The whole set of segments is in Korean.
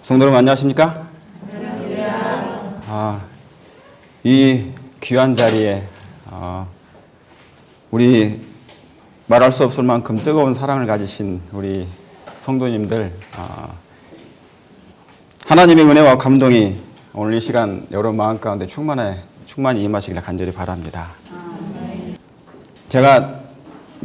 성도 여러분 안녕하십니까? 이 귀한 자리에 우리 말할 수 없을 만큼 뜨거운 사랑을 가지신 우리 성도님들, 하나님의 은혜와 감동이 오늘 이 시간 여러분 마음 가운데 충만히 임하시기를 간절히 바랍니다. 제가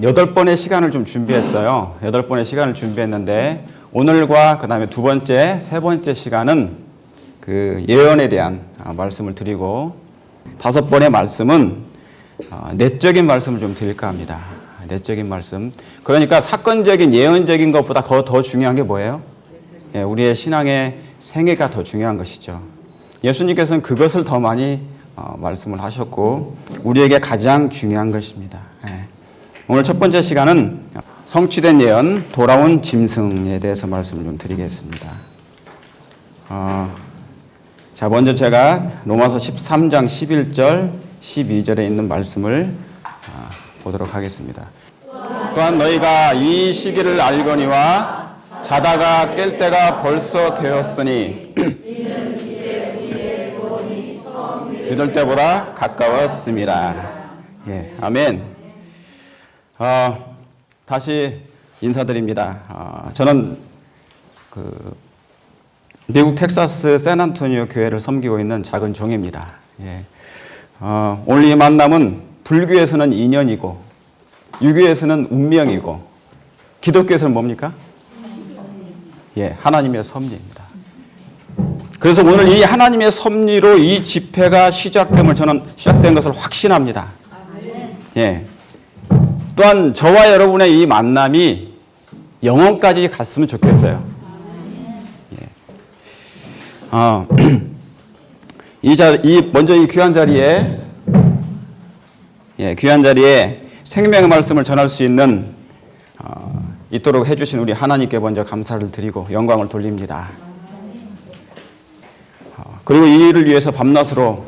8번의 시간을 좀 준비했어요. 8번의 시간을 준비했는데 오늘과 그 다음에 두 번째, 세 번째 시간은 그 예언에 대한 말씀을 드리고 5번의 말씀은 내적인 말씀을 좀 드릴까 합니다. 내적인 말씀. 그러니까 사건적인 예언적인 것보다 더 중요한 게 뭐예요? 우리의 신앙의 생애가 더 중요한 것이죠. 예수님께서는 그것을 더 많이 말씀을 하셨고 우리에게 가장 중요한 것입니다. 오늘 첫 번째 시간은 성취된 예언, 돌아온 짐승에 대해서 말씀을 좀 드리겠습니다. 자, 먼저 제가 로마서 13장 11절, 12절에 있는 말씀을 보도록 하겠습니다. 또한 너희가 이 시기를 알거니와 자다가 깰 때가 벌써 되었으니 믿을 때보다 가까웠습니다. 예, 아멘. 다시 인사드립니다. 저는 미국 텍사스 샌안토니오 교회를 섬기고 있는 작은 종입니다. 예. 오늘 이 만남은 불교에서는 인연이고 유교에서는 운명이고 기독교에서는 뭡니까? 예, 하나님의 섭리입니다. 그래서 오늘 이 하나님의 섭리로 이 집회가 저는 시작된 것을 확신합니다. 예. 또한 저와 여러분의 이 만남이 영원까지 갔으면 좋겠어요. 먼저 이 귀한 자리에 생명의 말씀을 전할 수 있도록 해주신 우리 하나님께 먼저 감사를 드리고 영광을 돌립니다. 그리고 이 일을 위해서 밤낮으로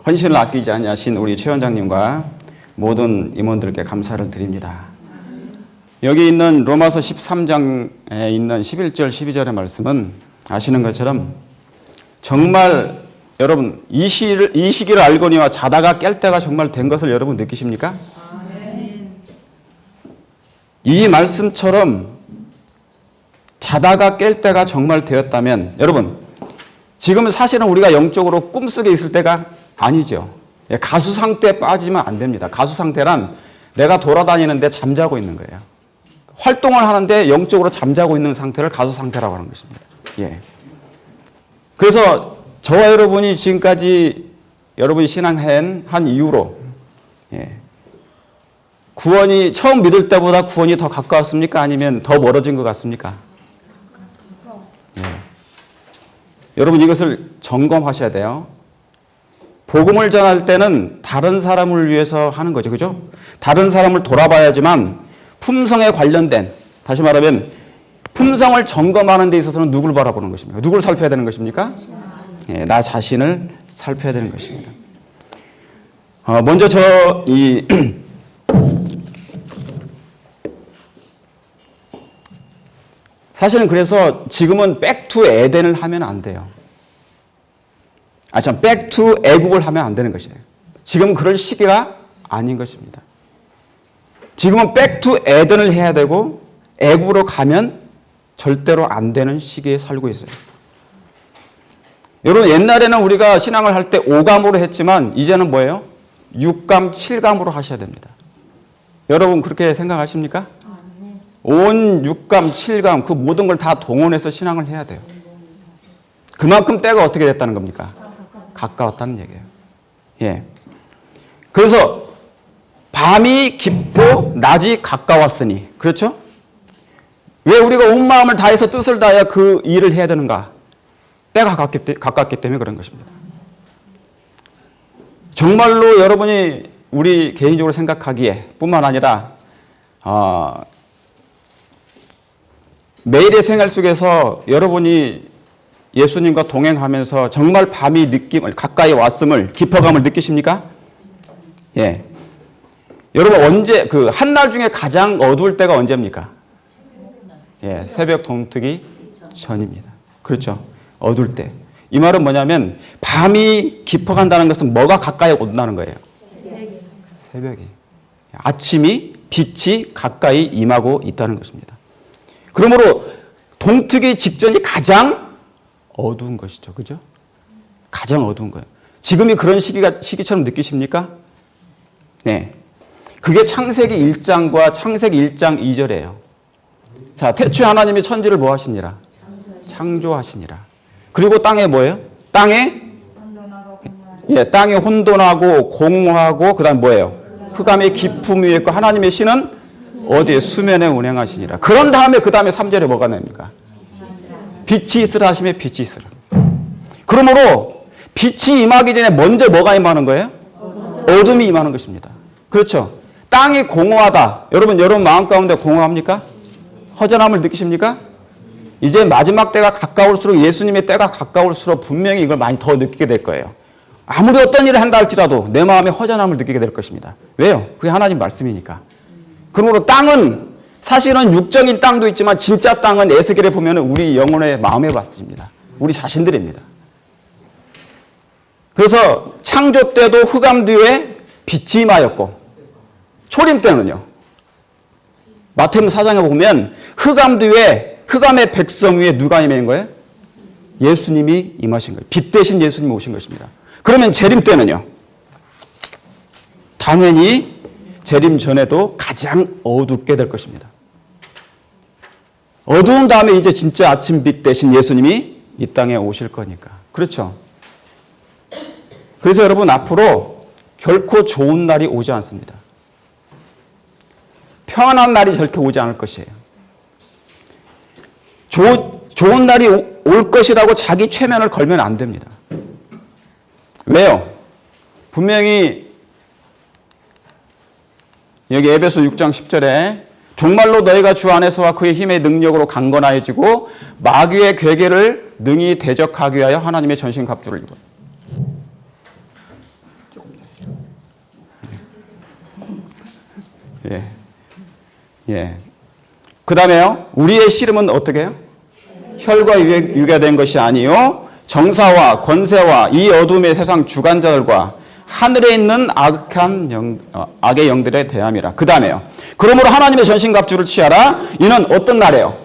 헌신을 아끼지 아니하신 우리 최 원장님과 모든 임원들께 감사를 드립니다. 여기 있는 로마서 13장에 있는 11절, 12절의 말씀은 아시는 것처럼 정말 여러분 이 시기를 알거니와 자다가 깰 때가 정말 된 것을 여러분 느끼십니까? 이 말씀처럼 자다가 깰 때가 정말 되었다면 여러분 지금은 사실은 우리가 영적으로 꿈속에 있을 때가 아니죠. 가수 상태에 빠지면 안 됩니다. 가수 상태란 내가 돌아다니는데 잠자고 있는 거예요. 활동을 하는데 영적으로 잠자고 있는 상태를 가수 상태라고 하는 것입니다. 예. 그래서 저와 여러분이 지금까지 여러분이 신앙한 이후로 구원이 처음 믿을 때보다 구원이 더 가까웠습니까? 아니면 더 멀어진 것 같습니까? 예. 여러분 이것을 점검하셔야 돼요. 복음을 전할 때는 다른 사람을 위해서 하는 거죠. 그죠? 다른 사람을 돌아봐야지만 품성에 관련된, 다시 말하면 품성을 점검하는 데 있어서는 누구를 바라보는 것입니까? 누구를 살펴야 되는 것입니까? 예, 나 자신을 살펴야 되는 것입니다. 먼저 사실은 그래서 지금은 백투 에덴을 하면 안 돼요. 백투 애국을 하면 안 되는 것이에요. 지금은 그럴 시기가 아닌 것입니다. 지금은 백투 에덴을 해야 되고 애국으로 가면 절대로 안 되는 시기에 살고 있어요. 여러분 옛날에는 우리가 신앙을 할 때 5감으로 했지만 이제는 뭐예요? 6감, 7감으로 하셔야 됩니다. 여러분 그렇게 생각하십니까? 온 6감, 7감 그 모든 걸 다 동원해서 신앙을 해야 돼요. 그만큼 때가 어떻게 됐다는 겁니까? 가까웠다는 얘기예요. 예. 그래서 밤이 깊고 낮이 가까웠으니 그렇죠? 왜 우리가 온 마음을 다해서 뜻을 다하여 그 일을 해야 되는가? 때가 가깝기 때문에 그런 것입니다. 정말로 여러분이 우리 개인적으로 생각하기에 뿐만 아니라 매일의 생활 속에서 여러분이 예수님과 동행하면서 정말 밤이 가까이 왔음을, 깊어감을 느끼십니까? 예. 여러분 한날 중에 가장 어두울 때가 언제입니까? 예, 새벽 동트기 전입니다. 그렇죠. 어두울 때. 이 말은 뭐냐면 밤이 깊어간다는 것은 뭐가 가까이 온다는 거예요. 새벽이. 아침이 빛이 가까이 임하고 있다는 것입니다. 그러므로 동트기 직전이 가장 어두운 것이죠. 그죠? 가장 어두운 거예요. 지금이 그런 시기처럼 느끼십니까? 네. 그게 창세기 1장과 창세기 1장 2절이에요. 자, 태초에 하나님이 천지를 뭐 하시니라? 창조하시니라. 그리고 땅에 뭐예요? 땅에 혼돈하고 공허하고 그다음 뭐예요? 흑암의 깊음 위에 있고 하나님의 신은 어디에? 수면에 운행하시니라. 그런 다음에 그 다음에 3절에 뭐가 납니까? 빛이 있으라 하시면 빛이 있으라. 그러므로 빛이 임하기 전에 먼저 뭐가 임하는 거예요? 어둠이 임하는 것입니다. 그렇죠. 땅이 공허하다. 여러분 마음 가운데 공허합니까? 허전함을 느끼십니까? 이제 마지막 때가 가까울수록 예수님의 때가 가까울수록 분명히 이걸 많이 더 느끼게 될 거예요. 아무리 어떤 일을 한다 할지라도 내 마음에 허전함을 느끼게 될 것입니다. 왜요? 그게 하나님 말씀이니까. 그러므로 땅은 사실은 육적인 땅도 있지만 진짜 땅은 에스겔에 보면 우리 영혼의 마음의 밭입니다. 우리 자신들입니다. 그래서 창조 때도 흑암 뒤에 빛이 임하였고 초림 때는요. 마태복음 4장에 보면 흑암 뒤에 흑암의 백성 위에 누가 임한 거예요? 예수님이 임하신 거예요. 빛 대신 예수님이 오신 것입니다. 그러면 재림 때는요. 당연히 재림 전에도 가장 어둡게 될 것입니다. 어두운 다음에 이제 진짜 아침빛 대신 예수님이 이 땅에 오실 거니까. 그렇죠? 그래서 여러분 앞으로 결코 좋은 날이 오지 않습니다. 평안한 날이 절대 오지 않을 것이에요. 좋은 날이 올 것이라고 자기 최면을 걸면 안 됩니다. 왜요? 분명히 여기 에베소 6장 10절에 정말로 너희가 주 안에서와 그의 힘의 능력으로 강건하여지고 마귀의 괴계를 능히 대적하기 위하여 하나님의 전신갑주를 입어. 예. 그 다음에요. 우리의 씨름은 어떻게 해요? 혈과 육에 된 것이 아니요 정사와 권세와 이 어둠의 세상 주관자들과 하늘에 있는 악의 영들에 대함이라. 그 다음에요. 그러므로 하나님의 전신갑주를 취하라. 이는 어떤 날이에요?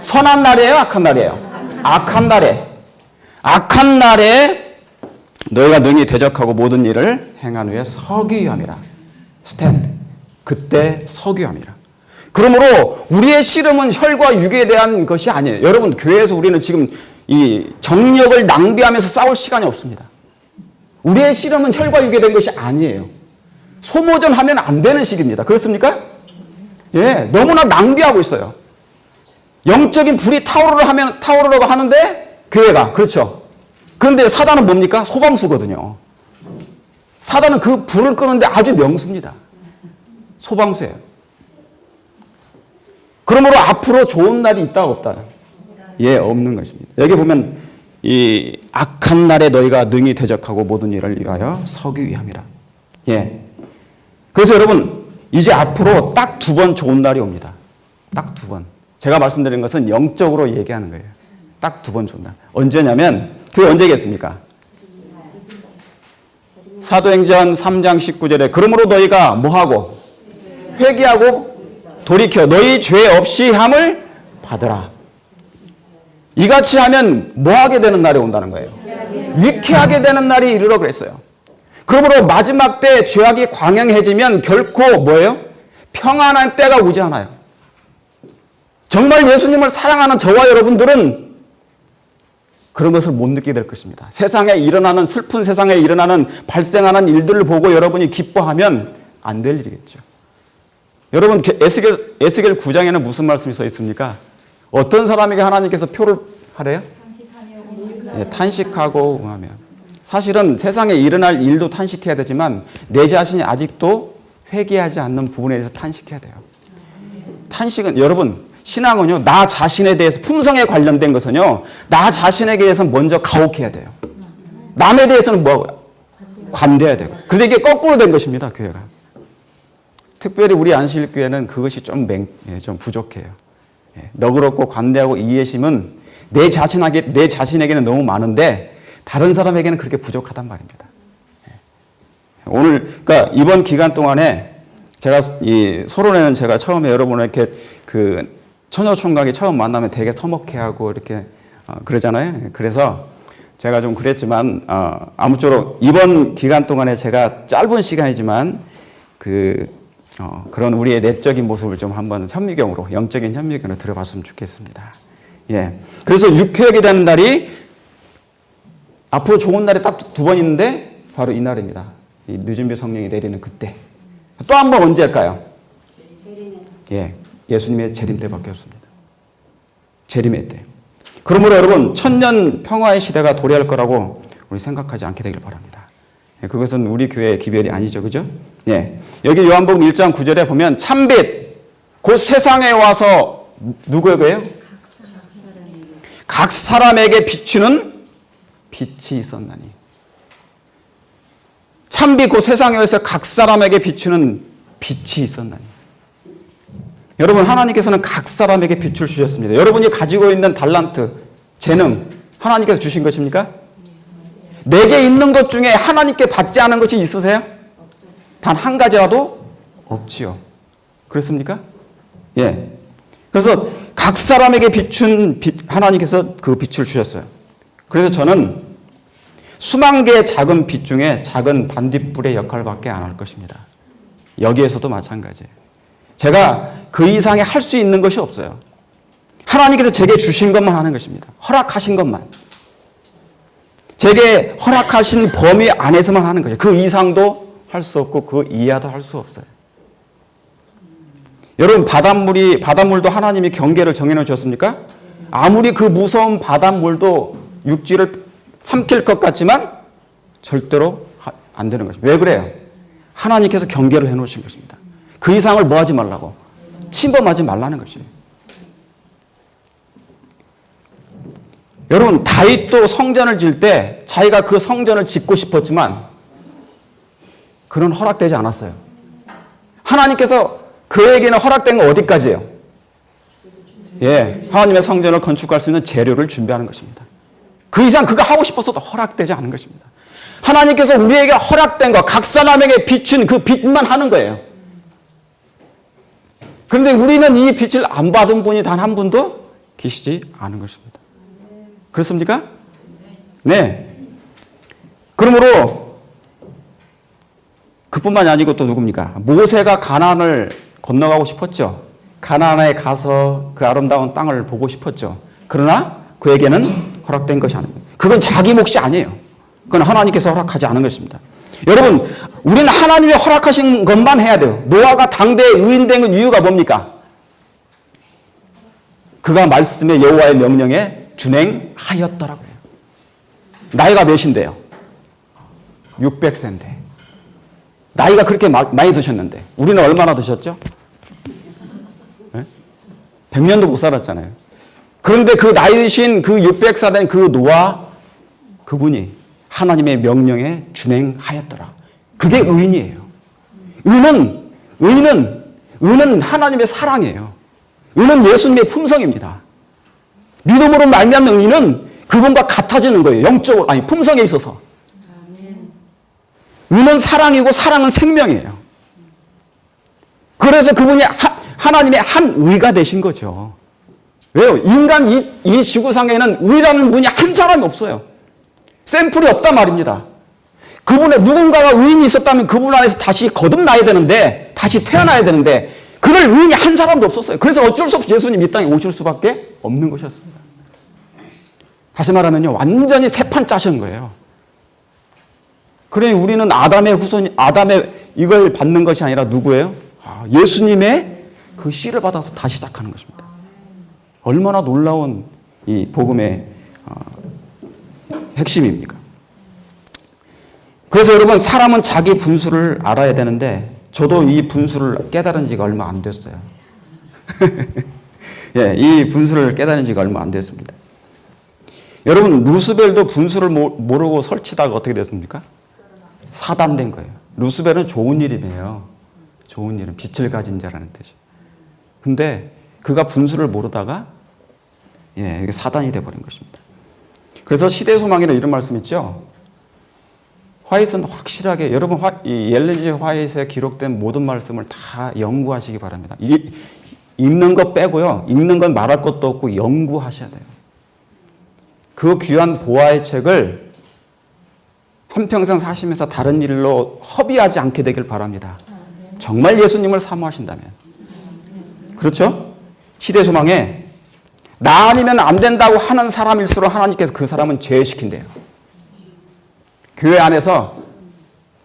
선한 날이에요? 악한 날이에요? 악한 날에. 악한 날에 너희가 능히 대적하고 모든 일을 행한 후에 서기 위함이라. 스탠드. 그때 서기 위함이라. 그러므로 우리의 씨름은 혈과 육에 대한 것이 아니에요. 여러분 교회에서 우리는 지금 이 정력을 낭비하면서 싸울 시간이 없습니다. 우리의 씨름은 혈과 육에 대한 것이 아니에요. 소모전하면 안 되는 시기입니다. 그렇습니까? 예, 너무나 낭비하고 있어요. 영적인 불이 타오르려고 하는데 교회가 그렇죠. 그런데 사단은 뭡니까? 소방수거든요. 사단은 그 불을 끄는데 아주 명수입니다. 소방수예요. 그러므로 앞으로 좋은 날이 있다 없다? 예, 없는 것입니다. 여기 보면 이 악한 날에 너희가 능히 대적하고 모든 일을 위하여 서기 위함이라. 예. 그래서 여러분 이제 앞으로 딱 2번 좋은 날이 옵니다. 딱 2번. 제가 말씀드린 것은 영적으로 얘기하는 거예요. 딱 2번 좋은 날. 언제냐면 그게 언제겠습니까? 사도행전 3장 19절에 그러므로 너희가 뭐하고 회개하고 돌이켜 너희 죄 없이 함을 받으라. 이같이 하면 뭐하게 되는 날이 온다는 거예요? 위쾌하게 되는 날이 이르러 그랬어요. 그러므로 마지막 때 죄악이 광영해지면 결코 뭐예요? 평안한 때가 오지 않아요. 정말 예수님을 사랑하는 저와 여러분들은 그런 것을 못 느끼게 될 것입니다. 세상에 일어나는 슬픈 세상에 일어나는 발생하는 일들을 보고 여러분이 기뻐하면 안 될 일이겠죠. 여러분 에스겔 9장에는 무슨 말씀이 써 있습니까? 어떤 사람에게 하나님께서 표를 하래요? 탄식하고 응하며. 사실은 세상에 일어날 일도 탄식해야 되지만 내 자신이 아직도 회개하지 않는 부분에 대해서 탄식해야 돼요. 탄식은 여러분 신앙은요 나 자신에 대해서 품성에 관련된 것은요 나 자신에게 대해서 먼저 가혹해야 돼요. 남에 대해서는 뭐 관대해야 되고. 그런데 이게 거꾸로 된 것입니다. 교회가. 특별히 우리 안식일교회는 그것이 좀 부족해요. 너그럽고 관대하고 이해심은 내 자신에게는 너무 많은데 다른 사람에게는 그렇게 부족하단 말입니다. 오늘, 그러니까 이번 기간 동안에 제가 이 서론에는 제가 처음에 여러분을 이렇게 그 처녀총각이 처음 만나면 되게 서먹해하고 이렇게 그러잖아요. 그래서 제가 좀 그랬지만 아무쪼록 이번 기간 동안에 제가 짧은 시간이지만 그런 우리의 내적인 모습을 좀 한번 현미경으로, 영적인 현미경으로 들어봤으면 좋겠습니다. 예. 그래서 육회하게 되는 날이 앞으로 좋은 날이 딱 두 번 있는데 바로 이 날입니다. 이 늦은비 성령이 내리는 그때. 또 한 번 언제일까요? 예. 예수님의 재림 때밖에 없습니다. 재림의 때. 그러므로 여러분, 천년 평화의 시대가 도래할 거라고 우리 생각하지 않게 되길 바랍니다. 예, 그것은 우리 교회의 기별이 아니죠. 그죠? 예. 여기 요한복음 1장 9절에 보면 참빛, 곧 세상에 와서 누구에게요? 각 사람에게 비추는 빛이 있었나니. 참빛 곧 세상에 와서 각 사람에게 비추는 빛이 있었나니. 여러분, 하나님께서는 각 사람에게 빛을 주셨습니다. 여러분이 가지고 있는 달란트, 재능, 하나님께서 주신 것입니까? 내게 있는 것 중에 하나님께 받지 않은 것이 있으세요? 단 한 가지라도 없지요. 그렇습니까? 예. 그래서 각 사람에게 비춘 하나님께서 그 빛을 주셨어요. 그래서 저는 수만 개의 작은 빛 중에 작은 반딧불의 역할밖에 안 할 것입니다. 여기에서도 마찬가지예요. 제가 그 이상의 할 수 있는 것이 없어요. 하나님께서 제게 주신 것만 하는 것입니다. 허락하신 것만. 제게 허락하신 범위 안에서만 하는 것이에요. 그 이상도 할 수 없고 그 이하도 할 수 없어요. 여러분, 바닷물도 하나님이 경계를 정해놓으 셨습니까? 아무리 그 무서운 바닷물도 육지를 삼킬 것 같지만 절대로 안 되는 것입니다. 왜 그래요? 하나님께서 경계를 해놓으신 것입니다. 그 이상을 뭐 하지 말라고? 침범하지 말라는 것이에요. 여러분, 다윗도 성전을 지을 때 자기가 그 성전을 짓고 싶었지만 그는 허락되지 않았어요. 하나님께서 그에게는 허락된 건 어디까지예요? 예, 하나님의 성전을 건축할 수 있는 재료를 준비하는 것입니다. 그 이상 그가 하고 싶어서도 허락되지 않은 것입니다. 하나님께서 우리에게 허락된 것, 각 사람에게 비춘 그 빛만 하는 거예요. 그런데 우리는 이 빛을 안 받은 분이 단 한 분도 계시지 않은 것입니다. 그렇습니까? 네. 그러므로 그뿐만이 아니고 또 누굽니까? 모세가 가나안을 건너가고 싶었죠. 가나안에 가서 그 아름다운 땅을 보고 싶었죠. 그러나 그에게는 허락된 것이 아닙니다. 그건 자기 몫이 아니에요. 그건 하나님께서 허락하지 않은 것입니다. 여러분, 우리는 하나님이 허락하신 것만 해야 돼요. 노아가 당대의 의인된 이유가 뭡니까? 그가 말씀의 여호와의 명령에 준행하였더라고요. 나이가 몇인데요? 600세인데. 나이가 그렇게 많이 드셨는데 우리는 얼마나 드셨죠? 네? 100년도 못 살았잖아요. 그런데 그 나이 드신 그 600세 된 그 노아, 그분이 하나님의 명령에 준행하였더라. 그게 의인이에요. 의는 하나님의 사랑이에요. 의는 예수님의 품성입니다. 믿음으로 말미암는 의는 그분과 같아지는 거예요. 영적으로, 아니 품성에 있어서. 의는 사랑이고 사랑은 생명이에요. 그래서 그분이 하나님의 한 의가 되신 거죠. 왜요? 인간 이 지구상에는 의라는 분이 한 사람이 없어요. 샘플이 없단 말입니다. 그분의 누군가가 의인이 있었다면 그분 안에서 다시 거듭나야 되는데, 다시 태어나야 되는데, 그럴 의인이 한 사람도 없었어요. 그래서 어쩔 수 없이 예수님 이 땅에 오실 수밖에 없는 것이었습니다. 다시 말하면요, 완전히 새 판 짜신 거예요. 그러니 우리는 아담의 이걸 받는 것이 아니라 누구예요? 예수님의 그 씨를 받아서 다시 시작하는 것입니다. 얼마나 놀라운 이 복음의 핵심입니까? 그래서 여러분, 사람은 자기 분수를 알아야 되는데 저도 이 분수를 깨달은 지가 얼마 안 됐어요. 예, 이 분수를 깨달은 지가 얼마 안 됐습니다. 여러분, 루스벨도 분수를 모르고 설치다가 어떻게 됐습니까? 사단된 거예요. 루스벨은 좋은 이름이에요. 좋은 이름, 빛을 가진 자라는 뜻이에요. 근데 그가 분수를 모르다가 예, 이게 사단이 돼버린 것입니다. 그래서 시대 소망에는 이런 말씀 있죠. 화이트는 확실하게 여러분 이 엘렌 G 화이트에 기록된 모든 말씀을 다 연구하시기 바랍니다. 읽는 것 빼고요. 읽는 건 말할 것도 없고 연구하셔야 돼요. 그 귀한 보아의 책을 한평생 사시면서 다른 일로 허비하지 않게 되길 바랍니다. 정말 예수님을 사모하신다면. 그렇죠? 시대 소망에 나 아니면 안 된다고 하는 사람일수록 하나님께서 그 사람은 죄시킨대요. 교회 안에서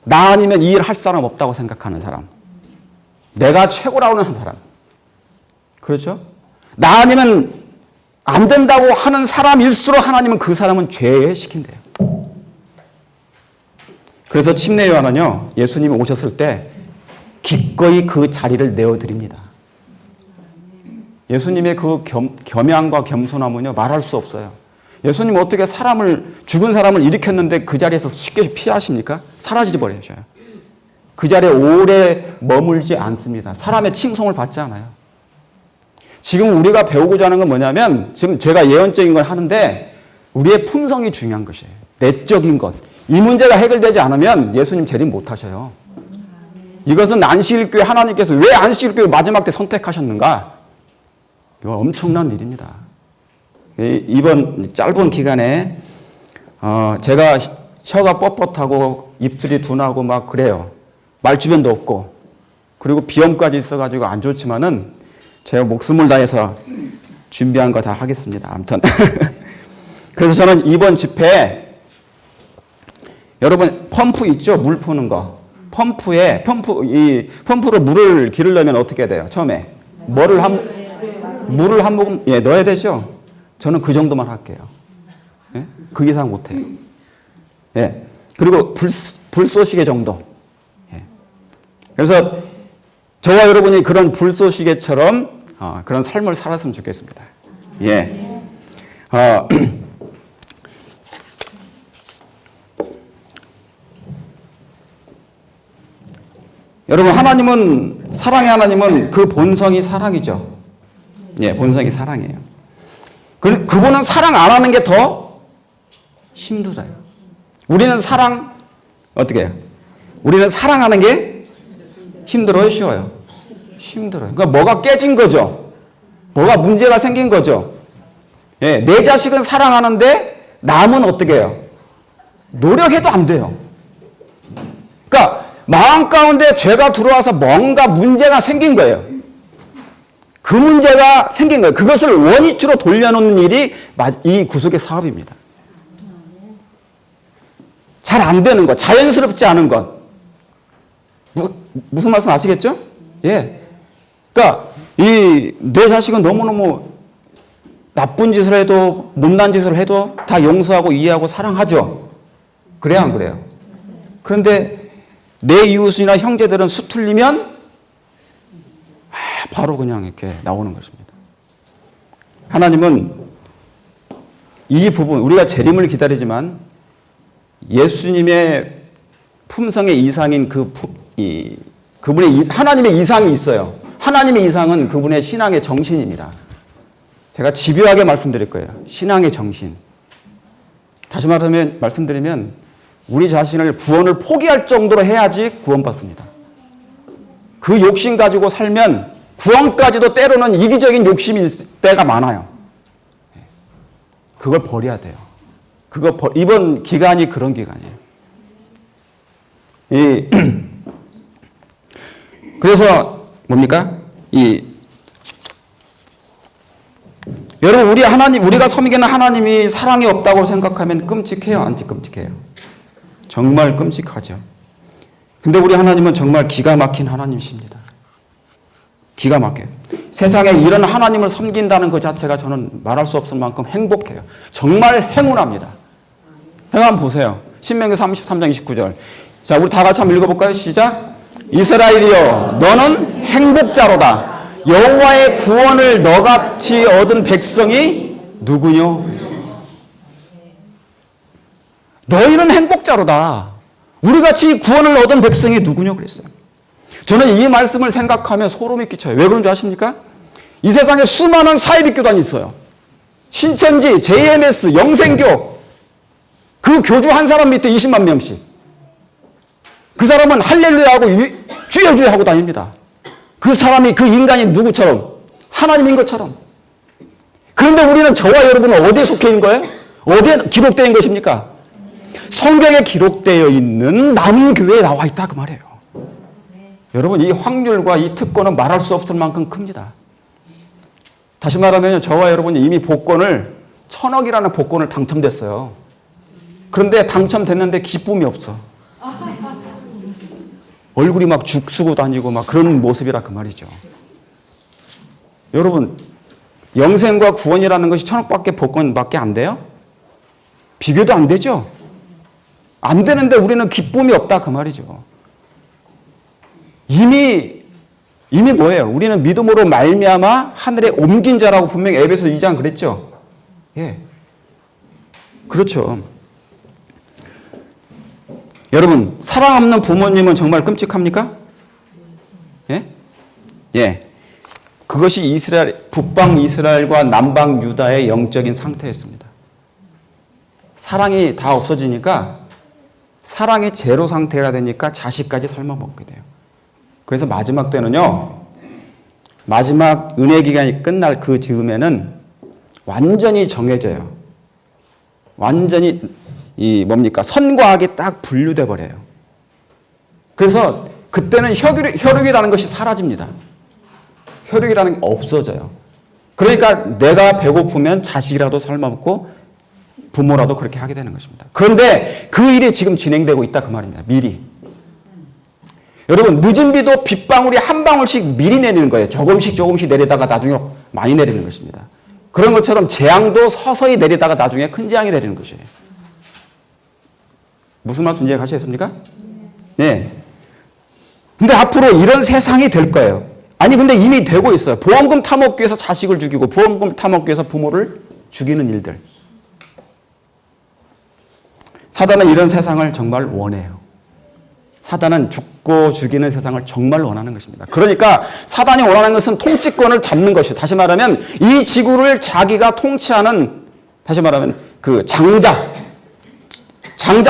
나 아니면 이 일 할 사람 없다고 생각하는 사람. 내가 최고라고 하는 사람. 그렇죠? 나 아니면 안 된다고 하는 사람일수록 하나님은 그 사람은 죄시킨대요. 그래서 침례 요한은요, 예수님이 오셨을 때 기꺼이 그 자리를 내어드립니다. 예수님의 그 겸양과 겸손함은요, 말할 수 없어요. 예수님 어떻게 죽은 사람을 일으켰는데 그 자리에서 쉽게 피하십니까? 사라지지 버리셔요. 그 자리에 오래 머물지 않습니다. 사람의 칭송을 받지 않아요. 지금 우리가 배우고자 하는 건 뭐냐면, 지금 제가 예언적인 걸 하는데 우리의 품성이 중요한 것이에요. 내적인 것. 이 문제가 해결되지 않으면 예수님 재림 못 하셔요. 이것은 안식일교회 하나님께서 왜 안식일교회 마지막 때 선택하셨는가? 이건 엄청난 일입니다. 이번 짧은 기간에 제가 혀가 뻣뻣하고 입술이 둔하고 막 그래요. 말주변도 없고 그리고 비염까지 있어가지고 안 좋지만은 제가 목숨을 다해서 준비한 거 다 하겠습니다. 아무튼 그래서 저는 이번 집회에 여러분 펌프 있죠? 물 푸는 거. 펌프로 물을 기르려면 어떻게 돼요? 처음에 물을 한 모금 넣어야 되죠? 저는 그 정도만 할게요. 예? 그 이상 못 해요. 예. 그리고 불쏘시개 정도. 예. 그래서 저와 여러분이 그런 불쏘시개처럼 그런 삶을 살았으면 좋겠습니다. 예. 여러분, 사랑의 하나님은 그 본성이 사랑이죠. 예, 본성이 사랑이에요. 그분은 사랑 안 하는 게 더 힘들어요. 우리는 어떻게 해요? 우리는 사랑하는 게 힘들어요, 쉬워요? 힘들어요. 그러니까 뭐가 깨진 거죠. 뭐가 문제가 생긴 거죠. 예, 내 자식은 사랑하는데 남은 어떻게 해요? 노력해도 안 돼요. 그러니까 마음 가운데 죄가 들어와서 뭔가 문제가 생긴 거예요. 그 문제가 생긴 거예요. 그것을 원위치로 돌려놓는 일이 이 구속의 사업입니다. 잘 안 되는 것, 자연스럽지 않은 것. 무슨 말씀 아시겠죠? 예. 그러니까 내 자식은 너무너무 나쁜 짓을 해도 못난 짓을 해도 다 용서하고 이해하고 사랑하죠. 그래요, 안 그래요? 그런데 내 이웃이나 형제들은 수틀리면 바로 그냥 이렇게 나오는 것입니다. 하나님은 이 부분, 우리가 재림을 기다리지만 예수님의 품성의 이상인 그분의 하나님의 이상이 있어요. 하나님의 이상은 그분의 신앙의 정신입니다. 제가 집요하게 말씀드릴 거예요. 신앙의 정신. 다시 말씀드리면 우리 자신을 구원을 포기할 정도로 해야지 구원받습니다. 그 욕심 가지고 살면 구원까지도 때로는 이기적인 욕심이 있을 때가 많아요. 그걸 버려야 돼요. 이번 기간이 그런 기간이에요. 그래서 뭡니까? 여러분, 우리가 섬기는 하나님이 사랑이 없다고 생각하면 끔찍해요, 안 끔찍해요? 정말 끔찍하죠. 근데 우리 하나님은 정말 기가 막힌 하나님이십니다. 기가 막혀요. 세상에 이런 하나님을 섬긴다는 것 자체가 저는 말할 수 없을 만큼 행복해요. 정말 행운합니다. 한번 보세요. 신명기 33장 29절. 자, 우리 다 같이 한번 읽어볼까요? 시작. 이스라엘이여, 너는 행복자로다. 여호와의 구원을 너같이 얻은 백성이 누구뇨? 너희는 행복자로다. 우리같이 구원을 얻은 백성이 누구뇨? 그랬어요. 저는 이 말씀을 생각하면 소름이 끼쳐요. 왜 그런 줄 아십니까? 이 세상에 수많은 사이비 교단이 있어요. 신천지, JMS, 영생교 그 교주 한 사람 밑에 20만 명씩. 그 사람은 할렐루야하고 주여 하고 다닙니다. 그 사람이 그 인간이 누구처럼? 하나님인 것처럼. 그런데 우리는 저와 여러분은 어디에 속해 있는 거예요? 어디에 기록되어 있는 것입니까? 성경에 기록되어 있는 남은 교회에 나와 있다 그 말이에요. 여러분 이 확률과 이 특권은 말할 수 없을 만큼 큽니다. 다시 말하면 저와 여러분이 이미 복권을 1000억이라는 복권을 당첨됐어요. 그런데 당첨됐는데 기쁨이 없어. 얼굴이 막 죽쓰고 다니고 막 그런 모습이라 그 말이죠. 여러분 영생과 구원이라는 것이 1000억밖에 복권밖에 안 돼요? 비교도 안 되죠? 안 되는데 우리는 기쁨이 없다 그 말이죠. 이미 뭐예요? 우리는 믿음으로 말미암아 하늘에 옮긴 자라고 분명히 에베소 2장 그랬죠? 예. 그렇죠. 여러분, 사랑 없는 부모님은 정말 끔찍합니까? 예? 예. 그것이 북방 이스라엘과 남방 유다의 영적인 상태였습니다. 사랑이 다 없어지니까, 사랑이 제로 상태가 되니까 자식까지 삶아먹게 돼요. 그래서 마지막 때는요, 마지막 은혜 기간이 끝날 그 즈음에는 완전히 정해져요. 완전히 선과 악이 딱 분류돼 버려요. 그래서 그때는 혈육이라는 것이 사라집니다. 혈육이라는 게 없어져요. 그러니까 내가 배고프면 자식이라도 삶아먹고 부모라도 그렇게 하게 되는 것입니다. 그런데 그 일이 지금 진행되고 있다 그 말입니다. 미리. 여러분 늦은 비도 빗방울이 한 방울씩 미리 내리는 거예요. 조금씩 내리다가 나중에 많이 내리는 것입니다. 그런 것처럼 재앙도 서서히 내리다가 나중에 큰 재앙이 내리는 것이에요. 무슨 말씀 이해가시겠습니까? 네. 근데 앞으로 이런 세상이 될 거예요. 아니 근데 이미 되고 있어요. 보험금 타먹기 위해서 자식을 죽이고 보험금 타먹기 위해서 부모를 죽이는 일들. 사단은 이런 세상을 정말 원해요. 사단은 죽고 죽이는 세상을 정말 원하는 것입니다. 그러니까 사단이 원하는 것은 통치권을 잡는 것이에요. 다시 말하면 이 지구를 자기가 통치하는, 다시 말하면 그 장자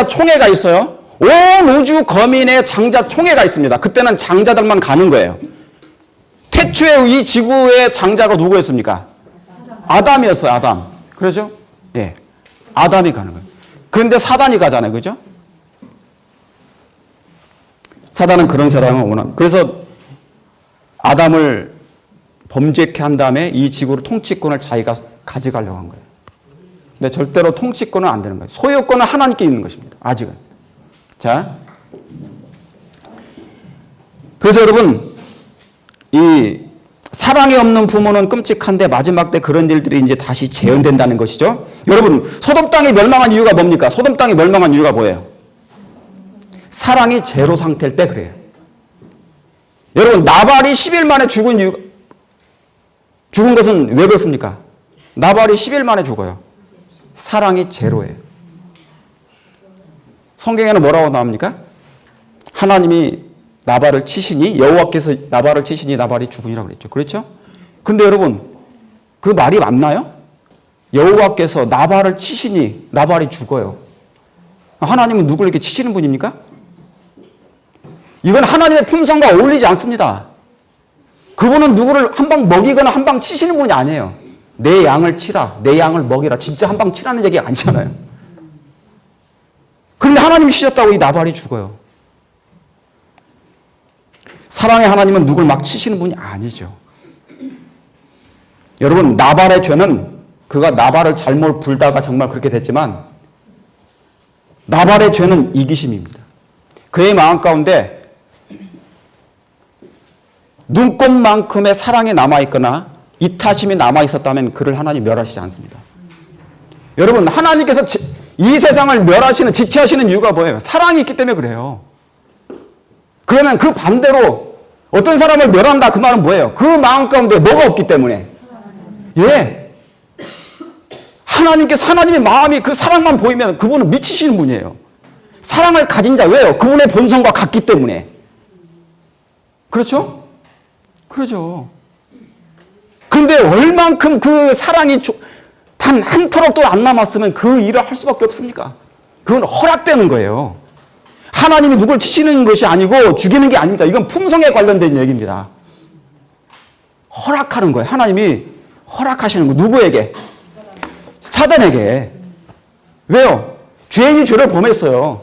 총회가 있어요. 온 우주 거민의 장자 총회가 있습니다. 그때는 장자들만 가는 거예요. 태초에 이 지구의 장자가 누구였습니까? 아담이었어요. 아담. 그렇죠? 예. 아담이 가는 거예요. 그런데 사단이 가잖아요. 그죠? 사단은 그런 사람을 원합니다. 그래서 아담을 범죄케 한 다음에 이 지구를 통치권을 자기가 가져가려고 한 거예요. 근데 절대로 통치권은 안 되는 거예요. 소유권은 하나님께 있는 것입니다. 아직은. 자. 그래서 여러분, 이 사랑이 없는 부모는 끔찍한데 마지막 때 그런 일들이 이제 다시 재현된다는 것이죠. 여러분, 소돔 땅이 멸망한 이유가 뭡니까? 소돔 땅이 멸망한 이유가 뭐예요? 사랑이 제로 상태일 때 그래요. 여러분, 나발이 10일 만에 죽은 것은 왜 그렇습니까? 나발이 10일 만에 죽어요. 사랑이 제로예요. 성경에는 뭐라고 나옵니까? 하나님이 나발을 치시니, 여호와께서 나발을 치시니 나발이 죽으니라고 그랬죠. 그렇죠? 그런데 여러분, 그 말이 맞나요? 여호와께서 나발을 치시니 나발이 죽어요. 하나님은 누구를 이렇게 치시는 분입니까? 이건 하나님의 품성과 어울리지 않습니다. 그분은 누구를 한 방 먹이거나 한 방 치시는 분이 아니에요. 내 양을 치라, 내 양을 먹이라. 진짜 한 방 치라는 얘기가 아니잖아요. 그런데 하나님이 치셨다고 이 나발이 죽어요. 사랑의 하나님은 누굴 막 치시는 분이 아니죠. 여러분, 나발의 죄는 그가 나발을 잘못 불다가 정말 그렇게 됐지만 나발의 죄는 이기심입니다. 그의 마음 가운데 눈꽃만큼의 사랑이 남아있거나 이타심이 남아있었다면 그를 하나님 멸하시지 않습니다. 여러분, 하나님께서 이 세상을 멸하시는, 지체하시는 이유가 뭐예요? 사랑이 있기 때문에 그래요. 그러면 그 반대로 어떤 사람을 멸한다 그 말은 뭐예요? 그 마음 가운데 뭐가 없기 때문에. 예. 하나님의 마음이 그 사랑만 보이면 그분은 미치시는 분이에요. 사랑을 가진 자, 왜요? 그분의 본성과 같기 때문에. 그렇죠? 그렇죠. 그런데 얼만큼 그 사랑이 단 한 터럭도 안 남았으면 그 일을 할 수밖에 없습니까? 그건 허락되는 거예요. 하나님이 누굴 치시는 것이 아니고 죽이는 게 아닙니다. 이건 품성에 관련된 얘기입니다. 허락하는 거예요. 하나님이 허락하시는 거. 누구에게? 사단에게. 왜요? 죄인이 죄를 범했어요.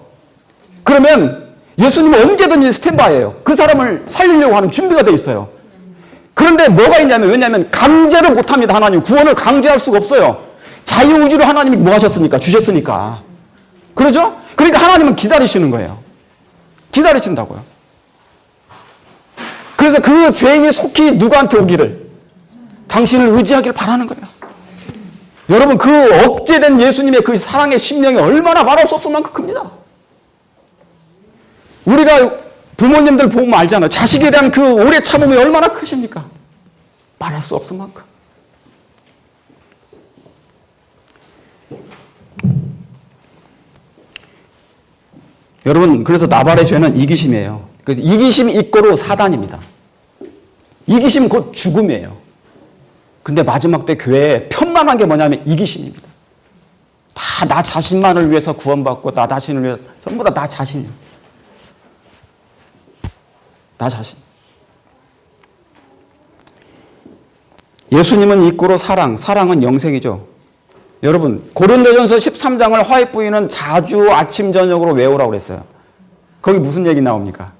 그러면 예수님은 언제든지 스탠바이예요. 그 사람을 살리려고 하는 준비가 돼 있어요. 그런데 뭐가 있냐면, 왜냐하면 강제를 못합니다. 하나님 구원을 강제할 수가 없어요. 자유의지로 하나님이 뭐 하셨습니까? 주셨으니까. 그러죠? 그러니까 하나님은 기다리시는 거예요. 기다리신다고요. 그래서 그 죄인이 속히 누구한테 오기를? 당신을 의지하길 바라는 거예요. 여러분, 그 억제된 예수님의 그 사랑의 심령이 얼마나 말할 수 없을 만큼 큽니다. 우리가 부모님들 보면 알잖아요. 자식에 대한 그 오래 참음이 얼마나 크십니까? 말할 수 없을 만큼. 여러분, 그래서 나발의 죄는 이기심이에요. 그래서 이기심 이꼬로 사단입니다. 이기심 곧 죽음이에요. 근데 마지막 때 교회에 편만한 게 뭐냐면 이기심입니다. 다 나 자신만을 위해서 구원받고 나 자신을 위해서 전부 다 나 자신이에요. 나 자신. 예수님은 이꼬로 사랑은 영생이죠. 여러분, 고린도전서 13장을 화이트 부인은 자주 아침 저녁으로 외우라고 그랬어요. 거기 무슨 얘기 나옵니까?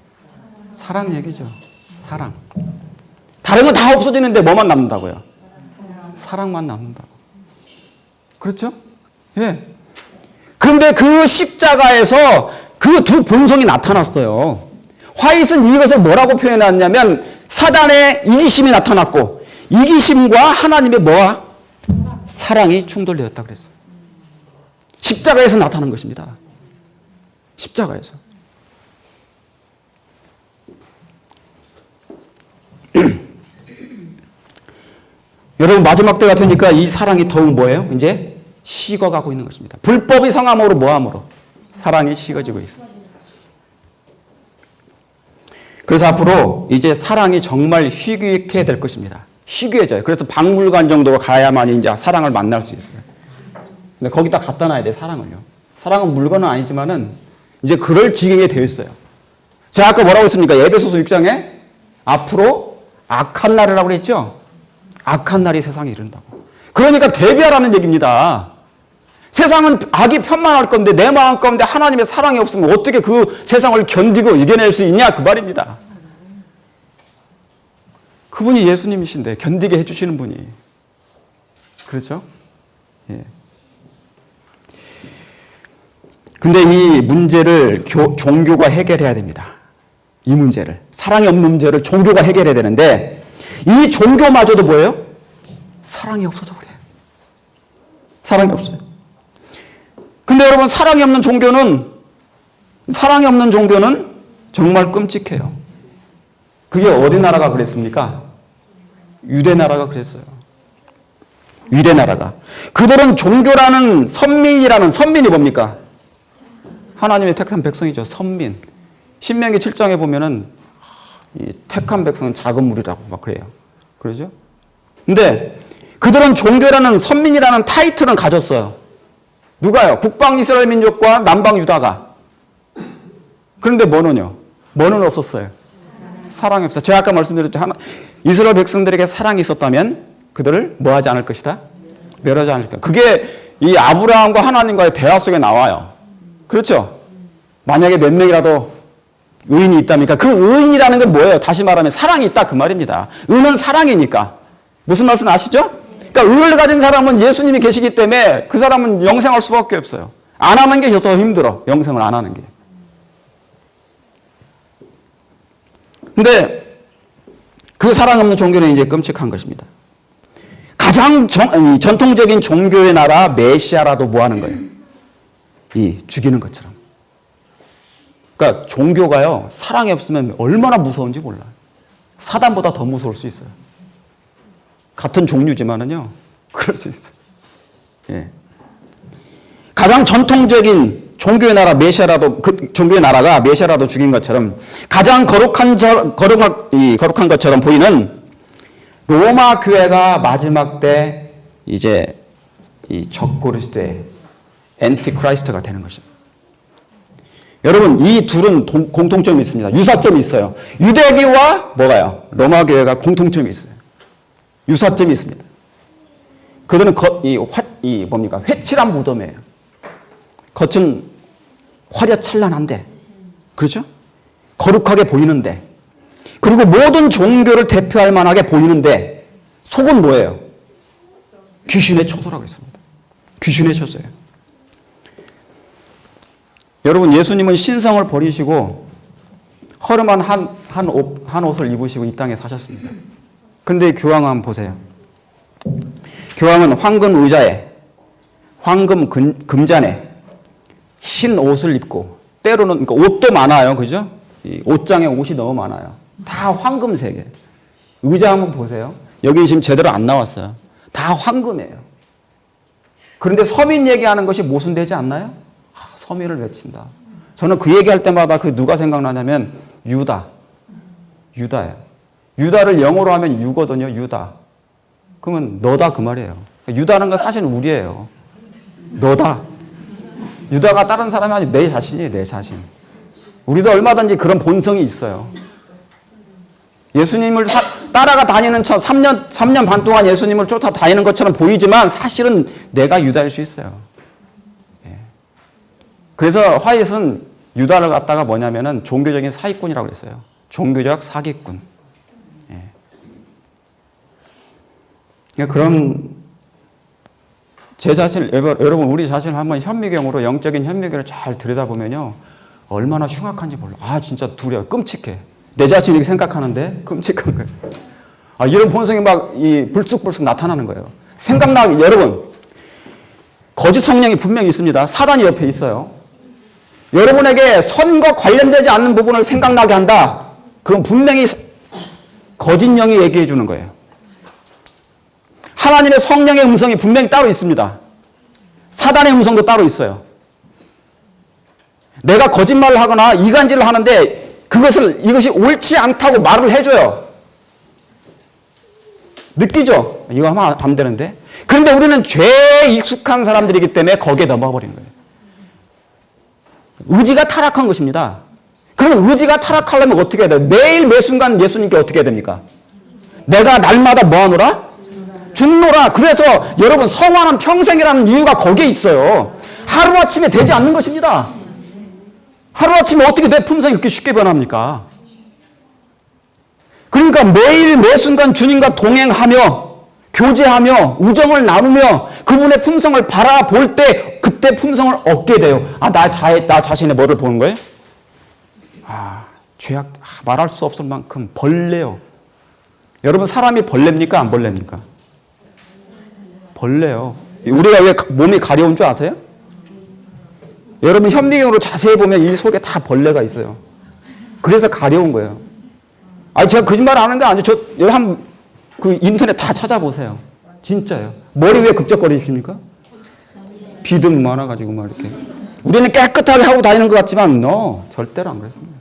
사랑 얘기죠. 사랑. 다른 건 다 없어지는데 뭐만 남는다고요? 사랑만 남는다고. 그렇죠? 예. 그런데 그 십자가에서 그 두 본성이 나타났어요. 화이트는 이것을 뭐라고 표현했냐면 사단의 이기심이 나타났고 이기심과 하나님의 뭐와? 사랑이 충돌되었다 그랬어요. 십자가에서 나타난 것입니다. 십자가에서. 여러분, 마지막 때가 되니까 이 사랑이 더욱 뭐예요? 이제 식어가고 있는 것입니다. 불법이 성함으로 뭐함으로? 사랑이 식어지고 있어요. 그래서 앞으로 이제 사랑이 정말 희귀해 될 것입니다. 희귀해져요. 그래서 박물관 정도로 가야만 이제 사랑을 만날 수 있어요. 근데 거기다 갖다 놔야 돼, 사랑을요. 사랑은 물건은 아니지만은 이제 그럴 지경에 되어 있어요. 제가 아까 뭐라고 했습니까? 에베소서 6장에 앞으로 악한 날이라고 그랬죠? 악한 날이 세상에 이른다고. 그러니까 대비하라는 얘기입니다. 세상은 악이 편만할 건데 내 마음 가운데 하나님의 사랑이 없으면 어떻게 그 세상을 견디고 이겨낼 수 있냐 그 말입니다. 그분이 예수님이신데 견디게 해주시는 분이. 그렇죠? 예. 근데 이 문제를 종교가 해결해야 됩니다. 이 문제를. 사랑이 없는 문제를 종교가 해결해야 되는데 이 종교마저도 뭐예요? 사랑이 없어져 그래요. 사랑이 없어요. 근데 여러분, 사랑이 없는 종교는 정말 끔찍해요. 그게 어디 나라가 그랬습니까? 유대 나라가 그랬어요. 유대 나라가. 그들은 종교라는 선민이 뭡니까? 하나님의 택한 백성이죠. 선민. 신명기 7장에 보면은 이 택한 백성은 작은 무리라고 막 그래요. 그러죠? 근데 그들은 종교라는 선민이라는 타이틀은 가졌어요. 누가요? 북방 이스라엘 민족과 남방 유다가. 그런데 뭐는요? 뭐는 없었어요? 사랑이 없어요. 제가 아까 말씀드렸죠. 이스라엘 백성들에게 사랑이 있었다면 그들을 뭐하지 않을 것이다? 멸하지 않을 것이다. 그게 이 아브라함과 하나님과의 대화 속에 나와요. 그렇죠? 만약에 몇 명이라도 의인이 있답니까? 그 의인이라는 건 뭐예요? 다시 말하면 사랑이 있다 그 말입니다. 의는 사랑이니까. 무슨 말씀 아시죠? 그러니까 의를 가진 사람은 예수님이 계시기 때문에 그 사람은 영생할 수밖에 없어요. 안 하는 게 더 힘들어. 영생을 안 하는 게. 근데 그 사랑 없는 종교는 이제 끔찍한 것입니다. 가장 전통적인 종교의 나라 메시아라도 뭐 하는 거예요? 이 죽이는 것처럼. 그러니까 종교가요, 사랑이 없으면 얼마나 무서운지 몰라요. 사단보다 더 무서울 수 있어요. 같은 종류지만은요, 그럴 수 있어요. 예. 가장 전통적인 종교의 나라 메시아라도, 그 종교의 나라가 메시아라도 죽인 것처럼 가장 거룩한 것처럼 보이는 로마 교회가 마지막 때 이제 이 적그리스도의 엔티크라이스트가 되는 것입니다. 여러분, 이 둘은 공통점이 있습니다. 유사점이 있어요. 유대교와 뭐가요? 로마 교회가 공통점이 있어요. 유사점이 있습니다. 그들은 뭡니까? 회칠한 무덤이에요. 겉은 화려찬란한데, 그렇죠? 거룩하게 보이는데, 그리고 모든 종교를 대표할 만하게 보이는데, 속은 뭐예요? 귀신의 처소라고 했습니다. 귀신의 처소예요. 여러분, 예수님은 신성을 버리시고 허름한 한 옷을 입으시고 이 땅에 사셨습니다. 그런데 교황을 한번 보세요. 교황은 황금 의자에 황금 금잔에 흰 옷을 입고, 때로는 그러니까 옷도 많아요, 그죠? 이 옷장에 옷이 너무 많아요. 다 황금색이에요. 의자 한번 보세요. 여기 지금 제대로 안 나왔어요. 다 황금이에요. 그런데 서민 얘기하는 것이 모순되지 않나요? 서민을 외친다. 저는 그 얘기할 때마다 그 누가 생각나냐면 유다예요. 유다를 영어로 하면 유거든요. 유다. 그러면 너다 그 말이에요. 유다는 건 사실 우리예요. 너다. 유다가 다른 사람이 아니고 내 자신이에요. 내 자신. 우리도 얼마든지 그런 본성이 있어요. 예수님을 따라가 다니는 3년 반 동안 예수님을 쫓아다니는 것처럼 보이지만 사실은 내가 유다일 수 있어요. 그래서 화이트는 유다를 갖다가 뭐냐면은 종교적인 사기꾼이라고 했어요. 종교적 사기꾼. 그러니까 그런 제 자신, 여러분 우리 자신을 한번 현미경으로, 영적인 현미경을 잘 들여다보면요, 얼마나 흉악한지 몰라. 진짜 두려워, 끔찍해. 내 자신이 생각하는데 끔찍한 거예요. 이런 본성이 막 불쑥불쑥 나타나는 거예요. 생각나기, 여러분, 거짓 성령이 분명히 있습니다. 사단이 옆에 있어요. 여러분에게 선과 관련되지 않는 부분을 생각나게 한다. 그건 분명히 거짓 영이 얘기해 주는 거예요. 하나님의 성령의 음성이 분명히 따로 있습니다. 사단의 음성도 따로 있어요. 내가 거짓말을 하거나 이간질을 하는데 이것이 옳지 않다고 말을 해줘요. 느끼죠? 이거 하면 되는데. 그런데 우리는 죄에 익숙한 사람들이기 때문에 거기에 넘어버린 거예요. 의지가 타락한 것입니다. 그러면 의지가 타락하려면 어떻게 해야 돼요? 매일 매순간 예수님께 어떻게 해야 됩니까? 내가 날마다 뭐하노라? 죽노라. 그래서 여러분, 성화는 평생이라는 이유가 거기에 있어요. 하루아침에 되지 않는 것입니다. 하루아침에 어떻게 내 품성이 그렇게 쉽게 변합니까? 그러니까 매일 매순간 주님과 동행하며 교제하며 우정을 나누며 그분의 품성을 바라볼 때 그때 품성을 얻게 돼요. 나 자신의 뭐를 보는 거예요? 죄악, 말할 수 없을 만큼 벌레요. 여러분, 사람이 벌레입니까? 안 벌레입니까? 벌레요. 우리가 왜 몸이 가려운 줄 아세요? 여러분, 현미경으로 자세히 보면 이 속에 다 벌레가 있어요. 그래서 가려운 거예요. 제가 거짓말 안 하는 게 아니에요. 인터넷 다 찾아보세요. 진짜요. 머리 왜 극적거리십니까? 비듬 많아가지고 막 이렇게. 우리는 깨끗하게 하고 다니는 것 같지만, 절대로 안 그랬습니다.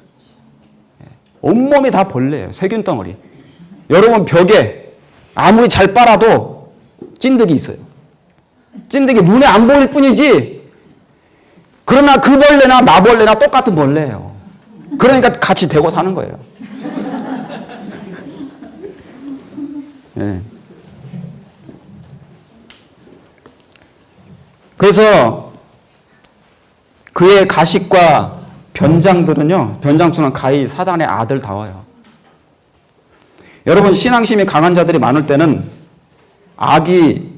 온몸이 다 벌레예요. 세균 덩어리. 여러분, 벽에 아무리 잘 빨아도 찐득이 있어요. 찐득이 눈에 안 보일 뿐이지, 그러나 그 벌레나 나벌레나 똑같은 벌레예요. 그러니까 같이 대고 사는 거예요. 그래서 그의 가식과 변장들은요, 변장수는 가히 사단의 아들다워요. 여러분, 신앙심이 강한 자들이 많을 때는 악이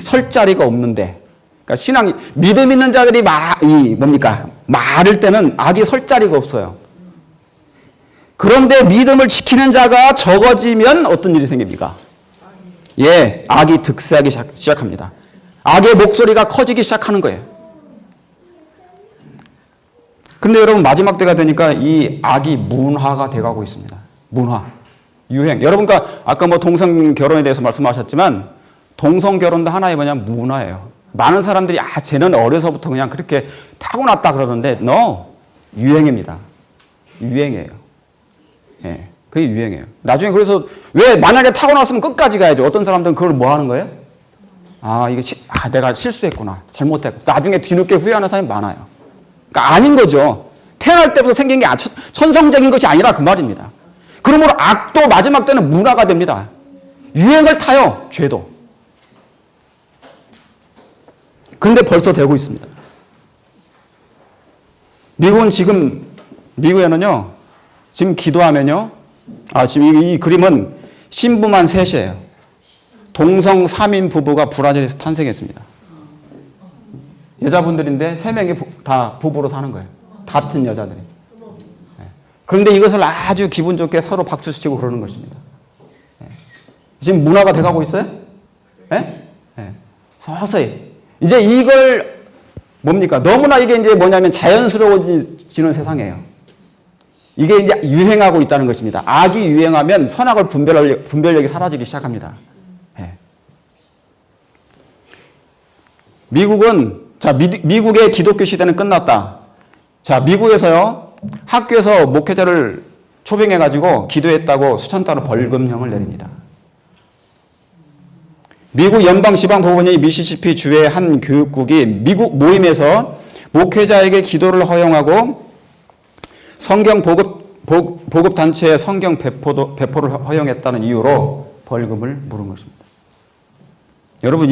설 자리가 없는데, 그러니까 믿음 있는 자들이 많을 때는 악이 설 자리가 없어요. 그런데 믿음을 지키는 자가 적어지면 어떤 일이 생깁니까? 악이 득세하기 시작합니다. 악의 목소리가 커지기 시작하는 거예요. 근데 여러분, 마지막 때가 되니까 이 악이 문화가 돼가고 있습니다. 문화, 유행. 여러분과 아까 동성 결혼에 대해서 말씀하셨지만, 동성 결혼도 하나의 문화예요. 많은 사람들이 쟤는 어려서부터 그냥 그렇게 타고났다 그러는데, 유행입니다. 유행이에요. 그게 유행이에요. 나중에 그래서 왜 만약에 타고났으면 끝까지 가야죠. 어떤 사람들은 그걸 뭐 하는 거예요? 내가 실수했구나. 잘못했고. 나중에 뒤늦게 후회하는 사람이 많아요. 그러니까 아닌 거죠. 태어날 때부터 생긴 게 천성적인 것이 아니라 그 말입니다. 그러므로 악도 마지막 때는 문화가 됩니다. 유행을 타요. 죄도. 그런데 벌써 되고 있습니다. 미국에는요, 지금 기도하면요, 지금 이 그림은 신부만 셋이에요. 동성 3인 부부가 브라질에서 탄생했습니다. 여자분들인데 3명이 다 부부로 사는 거예요. 같은 여자들이. 그런데 이것을 아주 기분 좋게 서로 박수치고 그러는 것입니다. 지금 문화가 돼가고 있어요? 서서히. 이제 이걸 뭡니까? 너무나 이게 이제 뭐냐면 자연스러워지는 세상이에요. 이게 이제 유행하고 있다는 것입니다. 악이 유행하면 선악을 분별력이 사라지기 시작합니다. 미국의 기독교 시대는 끝났다. 자, 미국에서요, 학교에서 목회자를 초빙해가지고 기도했다고 수천 달러 벌금형을 내립니다. 미국 연방지방법원이 미시시피 주의 한 교육국이 미국 모임에서 목회자에게 기도를 허용하고 성경 보급단체의 성경 배포를 허용했다는 이유로 벌금을 물은 것입니다. 여러분,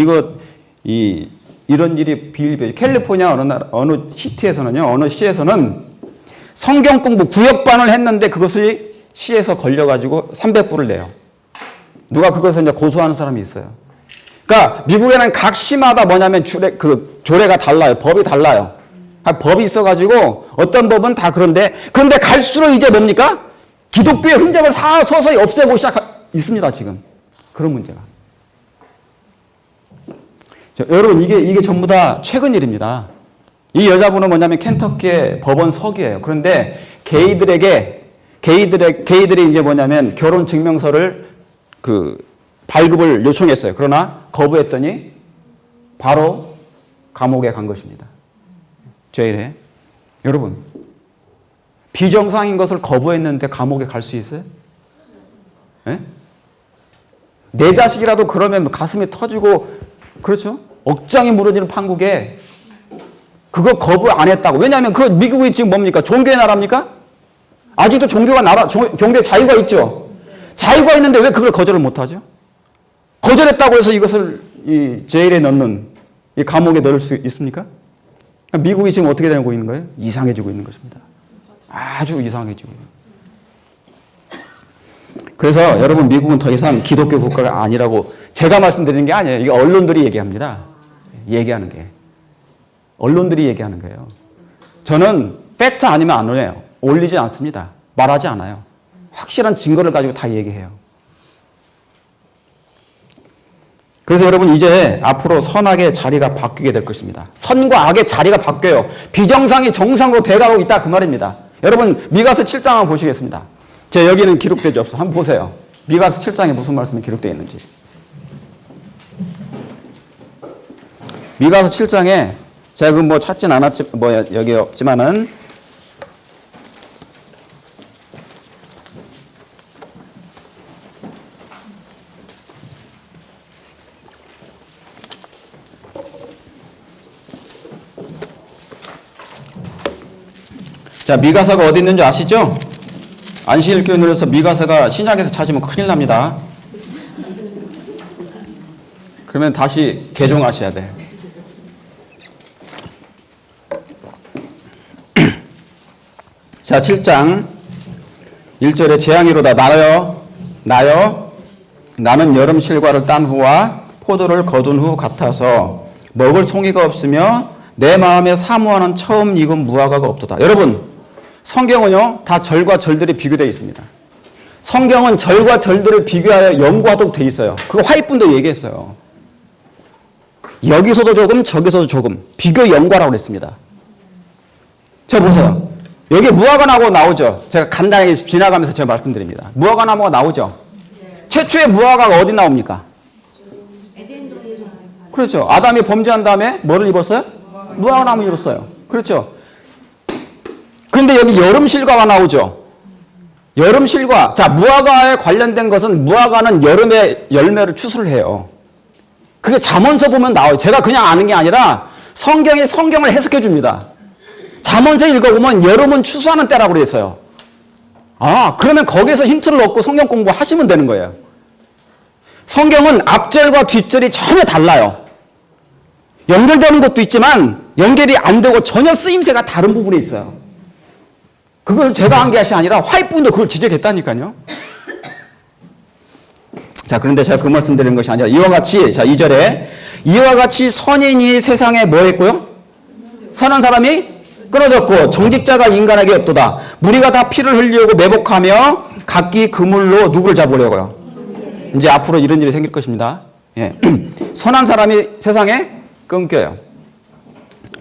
이런 일이 비일비재. 캘리포니아 어느 시티에서는요, 어느 시에서는 성경 공부 구역반을 했는데 그것이 시에서 걸려가지고 300불을 내요. 누가 그것을 이제 고소하는 사람이 있어요. 그러니까 미국에는 각 시마다 뭐냐면 조례가 달라요. 법이 달라요. 법이 있어가지고 어떤 법은 다 그런데 갈수록 이제 뭡니까? 기독교의 흔적을 서서히 없애고 있습니다. 지금 그런 문제가. 여러분, 이게 전부 다 최근 일입니다. 이 여자분은 뭐냐면 켄터키의 법원 서기예요. 그런데 게이들이 이제 뭐냐면 결혼 증명서를 발급을 요청했어요. 그러나 거부했더니 바로 감옥에 간 것입니다. 제일에. 여러분, 비정상인 것을 거부했는데 감옥에 갈 수 있어요? 내 자식이라도 그러면 가슴이 터지고, 그렇죠? 억장이 무너지는 판국에 그거 거부 안 했다고. 왜냐하면 미국이 지금 뭡니까? 종교의 나라입니까? 아직도 종교의 자유가 있죠? 자유가 있는데 왜 그걸 거절을 못 하죠? 거절했다고 해서 이것을 이 제일에 넣는, 이 감옥에 넣을 수 있습니까? 미국이 지금 어떻게 되고 있는 거예요? 이상해지고 있는 것입니다. 아주 이상해지고 있는 거예요. 그래서 여러분, 미국은 더 이상 기독교 국가가 아니라고 제가 말씀드리는 게 아니에요. 이게 언론들이 얘기합니다. 얘기하는 게. 언론들이 얘기하는 거예요. 저는 팩트 아니면 안 올려요. 올리지 않습니다. 말하지 않아요. 확실한 증거를 가지고 다 얘기해요. 그래서 여러분, 이제 앞으로 선악의 자리가 바뀌게 될 것입니다. 선과 악의 자리가 바뀌어요. 비정상이 정상으로 돼가고 있다, 그 말입니다. 여러분, 미가서 7장 한번 보시겠습니다. 여기는 기록되지 없어. 한번 보세요. 미가서 7장에 무슨 말씀이 기록되어 있는지. 미가서 7장에 제가 찾진 않았지, 여기 없지만은, 자, 미가서가 어디 있는지 아시죠? 안식일교회 눌러서 미가서가 신약에서 찾으면 큰일 납니다. 그러면 다시 개종하셔야 돼. 자, 7장 1절에 재앙이로다. 나여 나는 여름 실과를 딴 후와 포도를 거둔 후 같아서 먹을 송이가 없으며 내 마음에 사모하는 처음 익은 무화과가 없도다. 여러분, 성경은요, 다 절과 절들이 비교되어 있습니다. 성경은 절과 절들을 비교하여 연구하도록 되어 있어요. 그거 화이트분도 얘기했어요. 여기서도 조금, 저기서도 조금. 비교 연구하라고 그랬습니다. 자, 보세요. 여기 무화과나무가 나오죠. 제가 간단하게 지나가면서 제가 말씀드립니다. 무화과나무가 나오죠. 최초의 무화과가 어디 나옵니까? 그렇죠. 아담이 범죄한 다음에 뭐를 입었어요? 무화과나무 입었어요. 그렇죠. 그런데 여기 여름실과가 나오죠. 여름실과. 자, 무화과에 관련된 것은 무화과는 여름에 열매를 추수를 해요. 그게 잠언서 보면 나와요. 제가 그냥 아는 게 아니라 성경이 성경을 해석해 줍니다. 잠언서 읽어보면 여름은 추수하는 때라고 그랬어요. 아, 그러면 거기서 힌트를 얻고 성경 공부하시면 되는 거예요. 성경은 앞절과 뒷절이 전혀 달라요. 연결되는 것도 있지만 연결이 안 되고 전혀 쓰임새가 다른 부분이 있어요. 그걸 제가 한 게 아니라 화이트분도 그걸 지적했다니까요. 자, 그런데 제가 그 말씀 드리는 것이 아니라 이와 같이, 자, 2절에 이와 같이 선인이 세상에 뭐 했고요? 선한 사람이 끊어졌고 정직자가 인간에게 없도다. 무리가 다 피를 흘리려고 매복하며 각기 그물로 누구를 잡으려고요? 이제 앞으로 이런 일이 생길 것입니다. 예. 선한 사람이 세상에 끊겨요.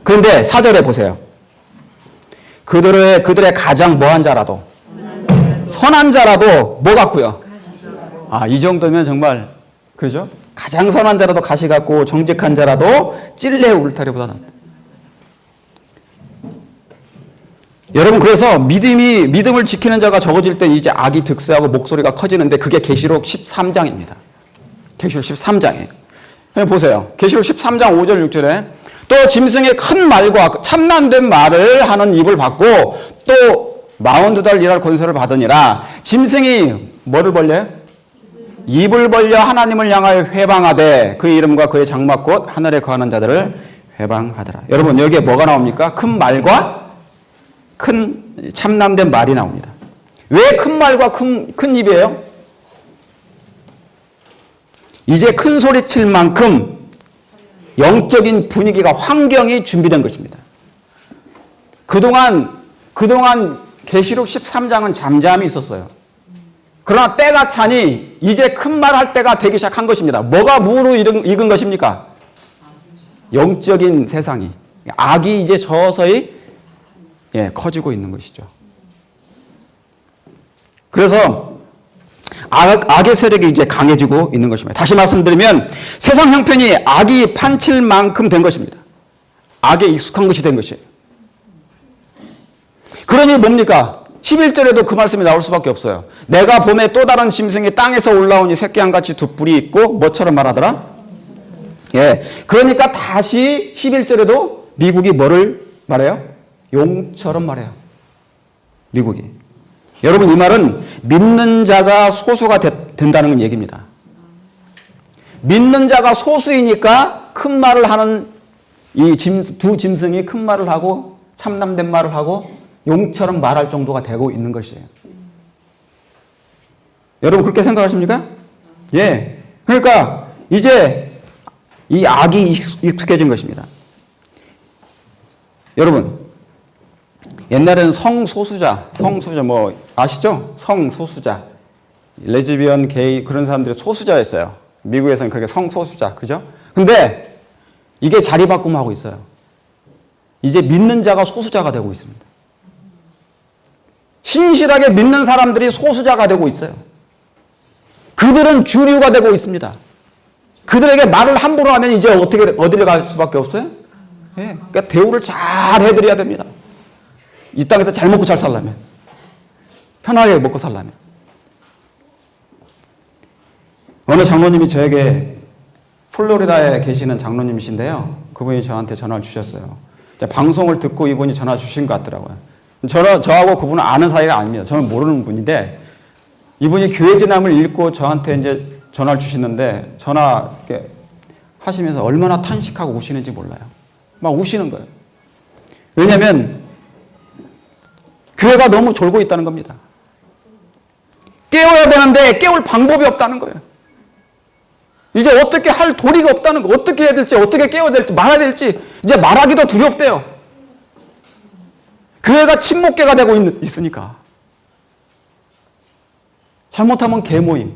그런데 4절에 보세요. 그들의 가장 뭐한 자라도 선한 자라도 뭐 같고요? 아, 이 정도면 정말 그죠? 가장 선한 자라도 가시 같고 정직한 자라도 찔레 울타리보다 낫다. 여러분, 그래서 믿음을 지키는 자가 적어질 때 이제 악이 득세하고 목소리가 커지는데 그게 계시록 13장입니다. 계시록 13장이에요. 보세요. 계시록 13장 5절 6절에 또 짐승의 큰 말과 참남된 말을 하는 입을 받고 또 42달 일할 권세를 받으니라. 짐승이 뭐를 벌려요? 입을 벌려 하나님을 향하여 회방하되 그 이름과 그의 장막 곧 하늘에 거하는 자들을 회방하더라. 여러분, 여기에 뭐가 나옵니까? 큰 말과 큰 참남된 말이 나옵니다. 왜 큰 말과 큰 입이에요? 이제 큰 소리 칠 만큼 영적인 분위기가, 환경이 준비된 것입니다. 그동안 계시록 13장은 잠잠히 있었어요. 그러나 때가 차니 이제 큰 말 할 때가 되기 시작한 것입니다. 뭐가 무로 익은 것입니까? 영적인 세상이. 악이 이제 서서히 커지고 있는 것이죠. 그래서 악의 세력이 이제 강해지고 있는 것입니다. 다시 말씀드리면 세상 형편이 악이 판칠 만큼 된 것입니다. 악에 익숙한 것이 된 것이에요. 그러니 뭡니까? 11절에도 그 말씀이 나올 수밖에 없어요. 내가 봄에 또 다른 짐승이 땅에서 올라오니 새끼 한같이 두 뿔이 있고 뭐처럼 말하더라? 예. 그러니까 다시 11절에도 미국이 뭐를 말해요? 용처럼 말해요. 미국이. 여러분, 이 말은 믿는 자가 소수가 된다는 얘기입니다. 믿는 자가 소수이니까 큰 말을 하는 이 두 짐승이 큰 말을 하고 참남된 말을 하고 용처럼 말할 정도가 되고 있는 것이에요. 여러분, 그렇게 생각하십니까? 예. 그러니까 이제 이 악이 익숙해진 것입니다. 여러분, 옛날에는 성소수자 뭐 아시죠? 성소수자, 레즈비언, 게이 그런 사람들이 소수자였어요. 미국에서는 그렇게 성소수자, 그죠? 근데 이게 자리바꿈하고 있어요. 이제 믿는 자가 소수자가 되고 있습니다. 신실하게 믿는 사람들이 소수자가 되고 있어요. 그들은 주류가 되고 있습니다. 그들에게 말을 함부로 하면 이제 어디를 갈 수밖에 없어요? 예, 그러니까 대우를 잘 해드려야 됩니다. 이 땅에서 잘 먹고 잘 살려면, 편하게 먹고 살려면. 어느 장로님이 저에게, 플로리다에 계시는 장로님이신데요, 그분이 저한테 전화를 주셨어요. 방송을 듣고 이분이 전화 주신 것 같더라고요. 저하고 그분은 아는 사이가 아닙니다. 저는 모르는 분인데 이분이 교회 지남을 읽고 저한테 이제 전화를 주시는데 전화 이렇게 하시면서 얼마나 탄식하고 우시는지 몰라요. 막 우시는 거예요. 왜냐하면 교회가 너무 졸고 있다는 겁니다. 깨워야 되는데 깨울 방법이 없다는 거예요. 이제 어떻게 할 도리가 없다는 거. 어떻게 해야 될지, 어떻게 깨워야 될지, 말아야 될지 이제 말하기도 두렵대요. 교회가 침묵계가 되고 있으니까. 잘못하면 개모임.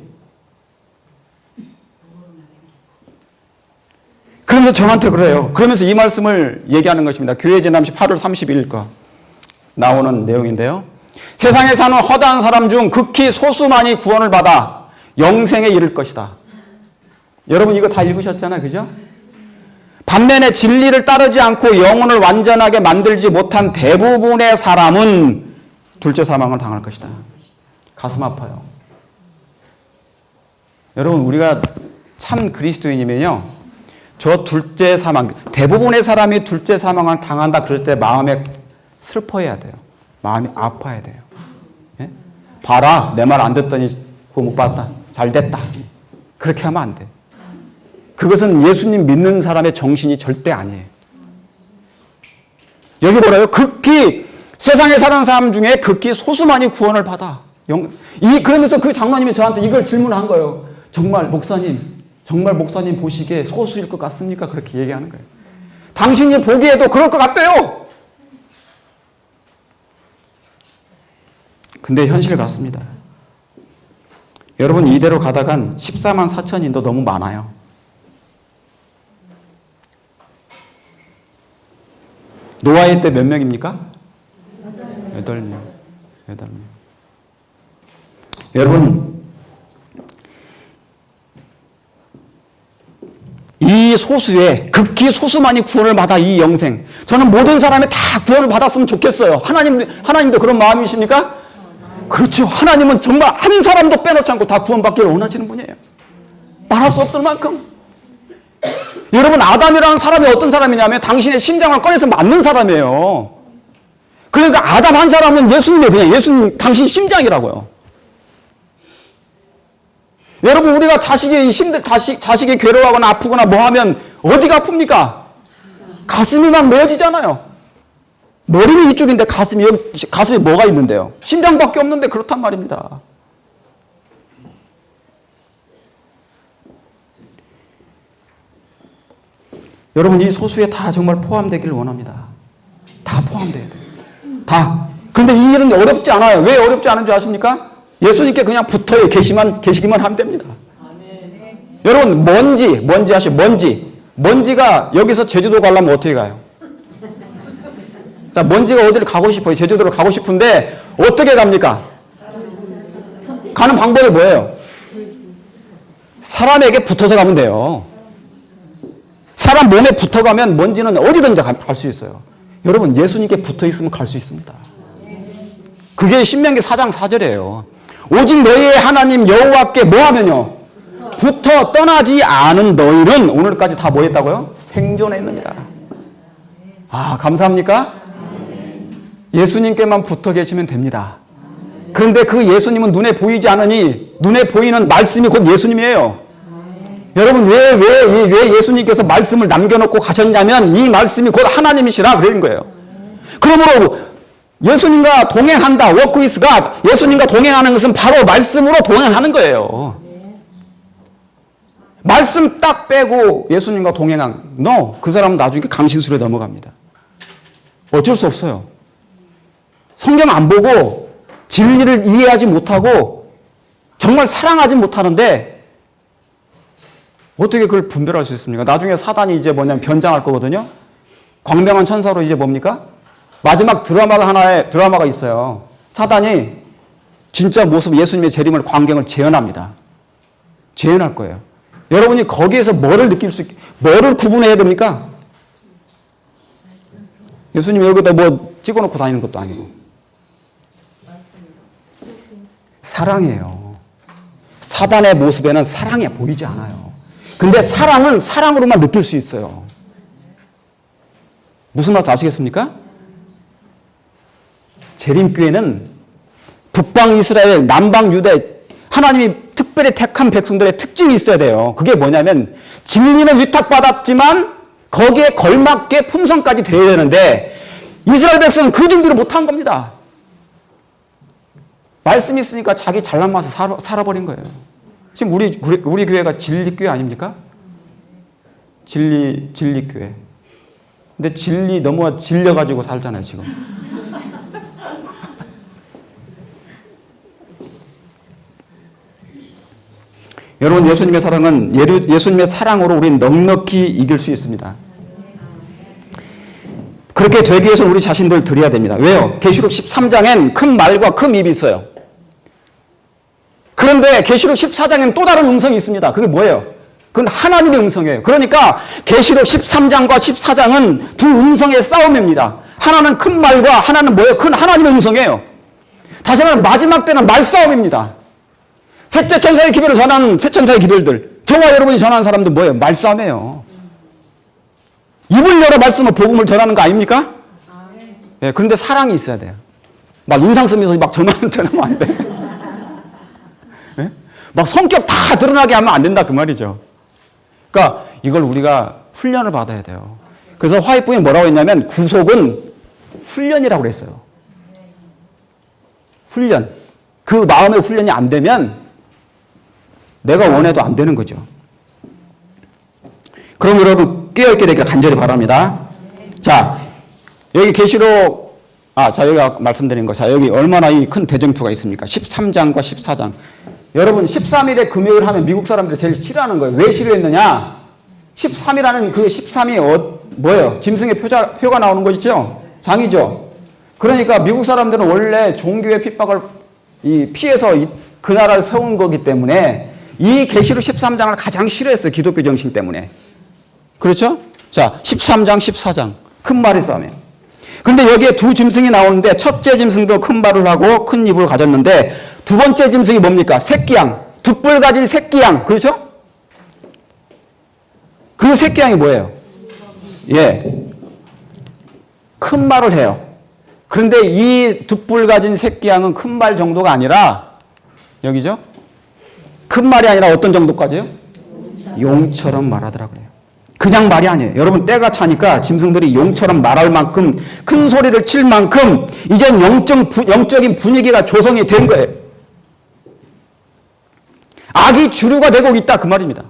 그런데 저한테 그래요. 그러면서 이 말씀을 얘기하는 것입니다. 교회 지남시 8월 30일과 나오는 내용인데요. 세상에 사는 허다한 사람 중 극히 소수만이 구원을 받아 영생에 이를 것이다. 여러분 이거 다 읽으셨잖아요. 그죠? 반면에 진리를 따르지 않고 영혼을 완전하게 만들지 못한 대부분의 사람은 둘째 사망을 당할 것이다. 가슴 아파요. 여러분, 우리가 참 그리스도인이면요, 저 둘째 사망, 대부분의 사람이 둘째 사망을 당한다 그럴 때 마음에 슬퍼해야 돼요. 마음이 아파야 돼요. 예? 봐라, 내 말 안 듣더니 구원 못 받았다. 잘 됐다. 그렇게 하면 안 돼. 그것은 예수님 믿는 사람의 정신이 절대 아니에요. 여기 뭐라요? 극히 세상에 사는 사람 중에 극히 소수만이 구원을 받아. 그러면서 그 장로님이 저한테 이걸 질문한 거예요. 정말 목사님 보시기에 소수일 것 같습니까? 그렇게 얘기하는 거예요. 당신이 보기에도 그럴 것 같대요. 근데 현실 같습니다. 여러분 이대로 가다간 14만 4천인도 너무 많아요. 노아의 때 몇 명입니까? 8명. 여러분, 이 소수의 극히 소수만이 구원을 받아 이 영생. 저는 모든 사람이 다 구원을 받았으면 좋겠어요. 하나님도 그런 마음이십니까? 그렇죠. 하나님은 정말 한 사람도 빼놓지 않고 다 구원받기를 원하시는 분이에요. 말할 수 없을 만큼. 여러분, 아담이라는 사람이 어떤 사람이냐면 당신의 심장을 꺼내서 맞는 사람이에요. 그러니까 아담 한 사람은 예수님 당신 심장이라고요. 여러분, 우리가 자식이 괴로워하거나 아프거나 뭐 하면 어디가 아픕니까? 가슴이 막 메어지잖아요. 머리는 이쪽인데 가슴에 뭐가 있는데요? 심장밖에 없는데 그렇단 말입니다. 여러분, 이 소수에 다 정말 포함되기를 원합니다. 다 포함돼야 돼요. 다. 그런데 이 일은 어렵지 않아요. 왜 어렵지 않은 줄 아십니까? 예수님께 그냥 붙어요. 계시기만 하면 됩니다. 아멘. 여러분, 먼지가 여기서 제주도 가려면 어떻게 가요? 자, 먼지가 어디를 가고 싶어요? 제주도로 가고 싶은데 어떻게 갑니까? 가는 방법이 뭐예요? 사람에게 붙어서 가면 돼요. 사람 몸에 붙어가면 먼지는 어디든지 갈 수 있어요. 여러분, 예수님께 붙어 있으면 갈 수 있습니다. 그게 신명기 4장 4절이에요. 오직 너희의 하나님 여호와께 뭐 하면요? 붙어 떠나지 않은 너희는 오늘까지 다 뭐 했다고요? 생존했느니라. 아, 감사합니까? 예수님께만 붙어 계시면 됩니다. 그런데 그 예수님은 눈에 보이지 않으니 눈에 보이는 말씀이 곧 예수님이에요. 여러분, 왜 예수님께서 말씀을 남겨놓고 가셨냐면 이 말씀이 곧 하나님이시라 그런 거예요. 그러므로 예수님과 동행한다. walk with God. 예수님과 동행하는 것은 바로 말씀으로 동행하는 거예요. 말씀 딱 빼고 예수님과 동행한 그 사람은 나중에 강신술에 넘어갑니다. 어쩔 수 없어요. 성경 안 보고 진리를 이해하지 못하고 정말 사랑하지 못하는데 어떻게 그걸 분별할 수 있습니까? 나중에 사단이 이제 뭐냐면 변장할 거거든요. 광명한 천사로 이제 뭡니까? 마지막 드라마가 있어요. 사단이 진짜 모습 예수님의 재림을 광경을 재현합니다. 재현할 거예요. 여러분이 거기에서 뭐를 구분해야 됩니까? 예수님 여기다 뭐 찍어놓고 다니는 것도 아니고. 사랑이에요. 사단의 모습에는 사랑이 보이지 않아요. 근데 사랑은 사랑으로만 느낄 수 있어요. 무슨 말씀 아시겠습니까? 재림교회는 북방 이스라엘, 남방 유다, 하나님이 특별히 택한 백성들의 특징이 있어야 돼요. 그게 뭐냐면 진리는 위탁받았지만 거기에 걸맞게 품성까지 되어야 되는데 이스라엘 백성은 그 준비를 못한 겁니다. 말씀이 있으니까 자기 잘난 맛에 살아버린 거예요. 지금 우리 교회가 진리교회 아닙니까? 진리교회. 근데 너무 질려가지고 살잖아요, 지금. 여러분, 예수님의 사랑은 예수님의 사랑으로 우리는 넉넉히 이길 수 있습니다. 그렇게 되기 위해서는 우리 자신들 드려야 됩니다. 왜요? 계시록 13장엔 큰 말과 큰 입이 있어요. 그런데 계시록 14장에는 또 다른 음성이 있습니다. 그게 뭐예요? 그건 하나님의 음성이에요. 그러니까 계시록 13장과 14장은 두 음성의 싸움입니다. 하나는 큰 말과 하나는 뭐예요? 큰 하나님의 음성이에요. 다시 말하면 마지막 때는 말싸움입니다. 셋째 천사의 기별을 전하는 새 천사의 기별들, 저와 여러분이 전하는 사람들 뭐예요? 말싸움이에요. 입을 열어 말씀을 복음을 전하는 거 아닙니까? 예, 그런데 사랑이 있어야 돼요. 막 인상 쓰면서 막 저만 전하면 안 돼. 예? 막 성격 다 드러나게 하면 안 된다 그 말이죠. 그러니까 이걸 우리가 훈련을 받아야 돼요. 그래서 화이트분이 뭐라고 했냐면 구속은 훈련이라고 그랬어요. 훈련. 그 마음의 훈련이 안 되면 내가 원해도 안 되는 거죠. 그럼 여러분 깨어있게 되길 간절히 바랍니다. 자, 여기 계시록, 자, 여기 아까 말씀드린 거. 자, 여기 얼마나 이 큰 대쟁투가 있습니까? 13장과 14장. 여러분, 13일에 금요일 하면 미국 사람들이 제일 싫어하는 거예요. 왜 싫어했느냐? 13이라는 그 13이 뭐예요? 짐승의 표가 나오는 거죠? 장이죠? 그러니까 미국 사람들은 원래 종교의 핍박을 피해서 그 나라를 세운 거기 때문에 이 계시록 13장을 가장 싫어했어요. 기독교 정신 때문에. 그렇죠? 자, 13장, 14장. 큰 말의 싸움이에요. 그런데 여기에 두 짐승이 나오는데 첫째 짐승도 큰 발을 하고 큰 입을 가졌는데 두 번째 짐승이 뭡니까? 새끼양. 두 뿔 가진 새끼양. 그렇죠? 그 새끼양이 뭐예요? 예. 큰 말을 해요. 그런데 이 두 뿔 가진 새끼양은 큰 말 정도가 아니라 여기죠? 큰 말이 아니라 어떤 정도까지요? 용처럼 말하더라고요. 그냥 말이 아니에요. 여러분 때가 차니까 짐승들이 용처럼 말할 만큼 큰 소리를 칠 만큼 이젠 영적인 분위기가 조성이 된 거예요. 악이 주류가 되고 있다 그 말입니다.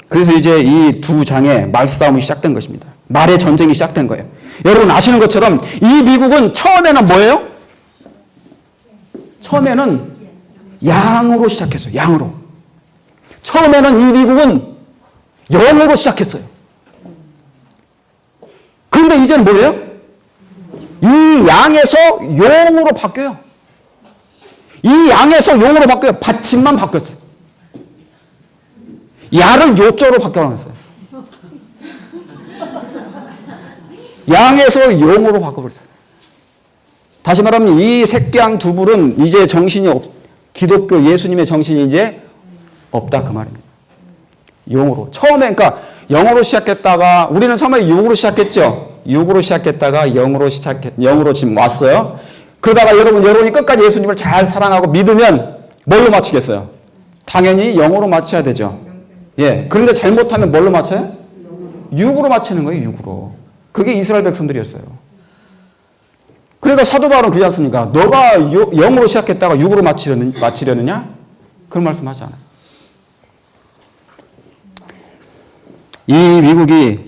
그래서 이제 이 두 장의 말싸움이 시작된 것입니다. 말의 전쟁이 시작된 거예요. 여러분 아시는 것처럼 이 미국은 처음에는 뭐예요? 처음에는 양으로 시작했어요. 양으로. 처음에는 이 미국은 영으로 시작했어요. 그런데 이제는 뭐예요? 이 양에서 용으로 바뀌어요. 이 양에서 용으로 바뀌어요. 받침만 바뀌었어요. 야를 요조로 바뀌어놨어요. 양에서 용으로 바꿔버렸어요. 다시 말하면 이 새끼양 두 불은 이제 정신이 기독교 예수님의 정신이 이제 없다 그 말입니다. 용으로. 처음에 그러니까 영어로 시작했다가 우리는 처음에 육으로 시작했죠. 육으로 시작했다가 영으로 지금 왔어요. 그러다가 여러분이 끝까지 예수님을 잘 사랑하고 믿으면 뭘로 마치겠어요? 당연히 영어로 마쳐야 되죠. 예. 그런데 잘못하면 뭘로 마쳐요? 육으로 마치는 거예요. 육으로. 그게 이스라엘 백성들이었어요. 그러니까 사도 바울은 그러지 않습니까? 너가 영으로 시작했다가 육으로 마치려느냐? 그런 말씀 하지 않아요. 이 미국이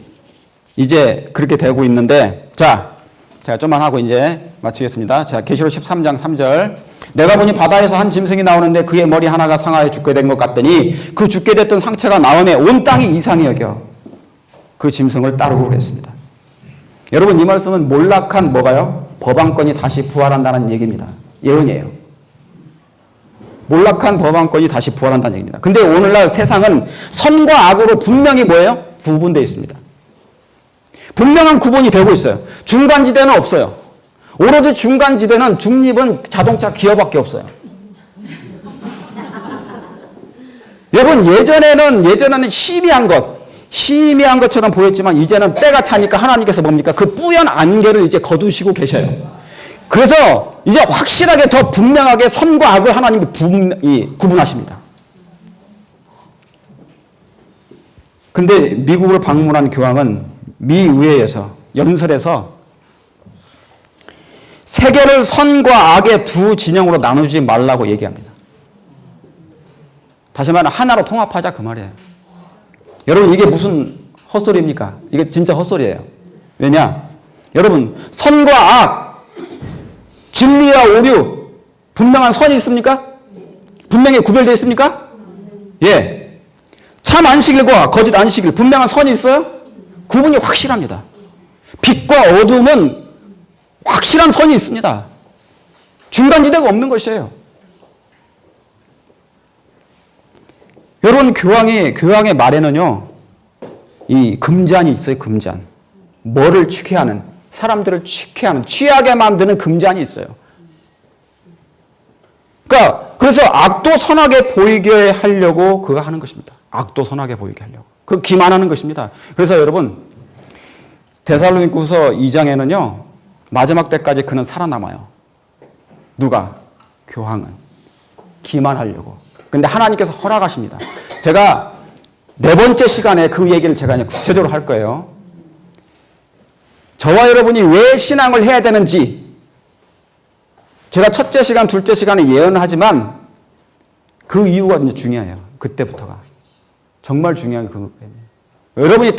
이제 그렇게 되고 있는데, 자, 제가 좀만 하고 이제 마치겠습니다. 자, 계시록 13장 3절. 내가 보니 바다에서 한 짐승이 나오는데 그의 머리 하나가 상하여 죽게 된 것 같더니 그 죽게 됐던 상체가 나오매 온 땅이 이상히 여겨 그 짐승을 따르고 그랬습니다. 여러분 이 말씀은 몰락한 뭐가요? 법왕권이 다시 부활한다는 얘기입니다. 예언이에요. 몰락한 법왕권이 다시 부활한다는 얘기입니다. 근데 오늘날 세상은 선과 악으로 분명히 뭐예요? 구분되어 있습니다. 분명한 구분이 되고 있어요. 중간지대는 없어요. 오로지 중간지대는 중립은 자동차 기어밖에 없어요. 여러분 예전에는 희미한 것처럼 보였지만 이제는 때가 차니까 하나님께서 뭡니까? 그 뿌연 안개를 이제 거두시고 계셔요. 그래서 이제 확실하게 더 분명하게 선과 악을 하나님이 구분하십니다. 근데 미국을 방문한 교황은 미 의회에서 연설에서 세계를 선과 악의 두 진영으로 나누지 말라고 얘기합니다. 다시 말하면 하나로 통합하자 그 말이에요. 여러분 이게 무슨 헛소리입니까? 이게 진짜 헛소리예요. 왜냐? 여러분 선과 악, 진리와 오류 분명한 선이 있습니까? 분명히 구별되어 있습니까? 예. 참 안식일과 거짓 안식일 분명한 선이 있어요? 구분이 확실합니다. 빛과 어둠은 확실한 선이 있습니다. 중간지대가 없는 것이에요. 여러분 교황의 말에는요, 이 금잔이 있어요. 금잔. 뭐를 취하는, 사람들을 취하는, 취하게 만드는 금잔이 있어요. 그러니까 그래서 악도 선하게 보이게 하려고 그거 하는 것입니다. 악도 선하게 보이게 하려고. 그 기만하는 것입니다. 그래서 여러분 데살로니가후서 2장에는요. 마지막 때까지 그는 살아남아요. 누가? 교황은. 기만하려고. 근데 하나님께서 허락하십니다. 제가 네 번째 시간에 그 얘기를 제가 그냥 구체적으로 할 거예요. 저와 여러분이 왜 신앙을 해야 되는지 제가 첫째 시간, 둘째 시간에 예언을 하지만 그 이유가 이제 중요해요. 그때부터가. 정말 중요한 그거예요. 여러분이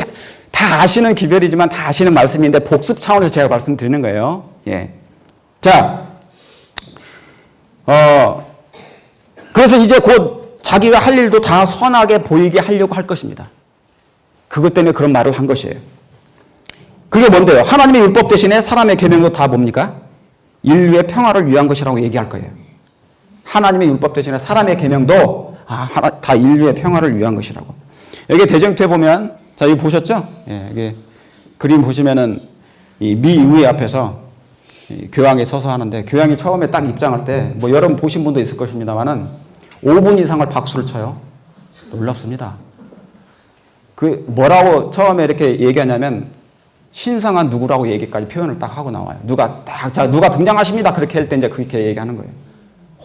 다 아시는 기별이지만 다 아시는 말씀인데 복습 차원에서 제가 말씀드리는 거예요. 예. 자, 그래서 이제 곧 자기가 할 일도 다 선하게 보이게 하려고 할 것입니다. 그것 때문에 그런 말을 한 것이에요. 그게 뭔데요? 하나님의 율법 대신에 사람의 계명도 다 뭡니까? 인류의 평화를 위한 것이라고 얘기할 거예요. 하나님의 율법 대신에 사람의 계명도 다 인류의 평화를 위한 것이라고. 여기 대정토에 보면, 자, 이거 보셨죠? 예, 이게 그림 보시면은 이 미 의회 앞에서 교황이 서서 하는데, 교황이 처음에 딱 입장할 때, 뭐 여러분 보신 분도 있을 것입니다만은 5분 이상을 박수를 쳐요. 놀랍습니다. 그 뭐라고 처음에 이렇게 얘기하냐면 신성한 누구라고 얘기까지 표현을 딱 하고 나와요. 자, 누가 등장하십니다. 그렇게 할 때 이제 그렇게 얘기하는 거예요.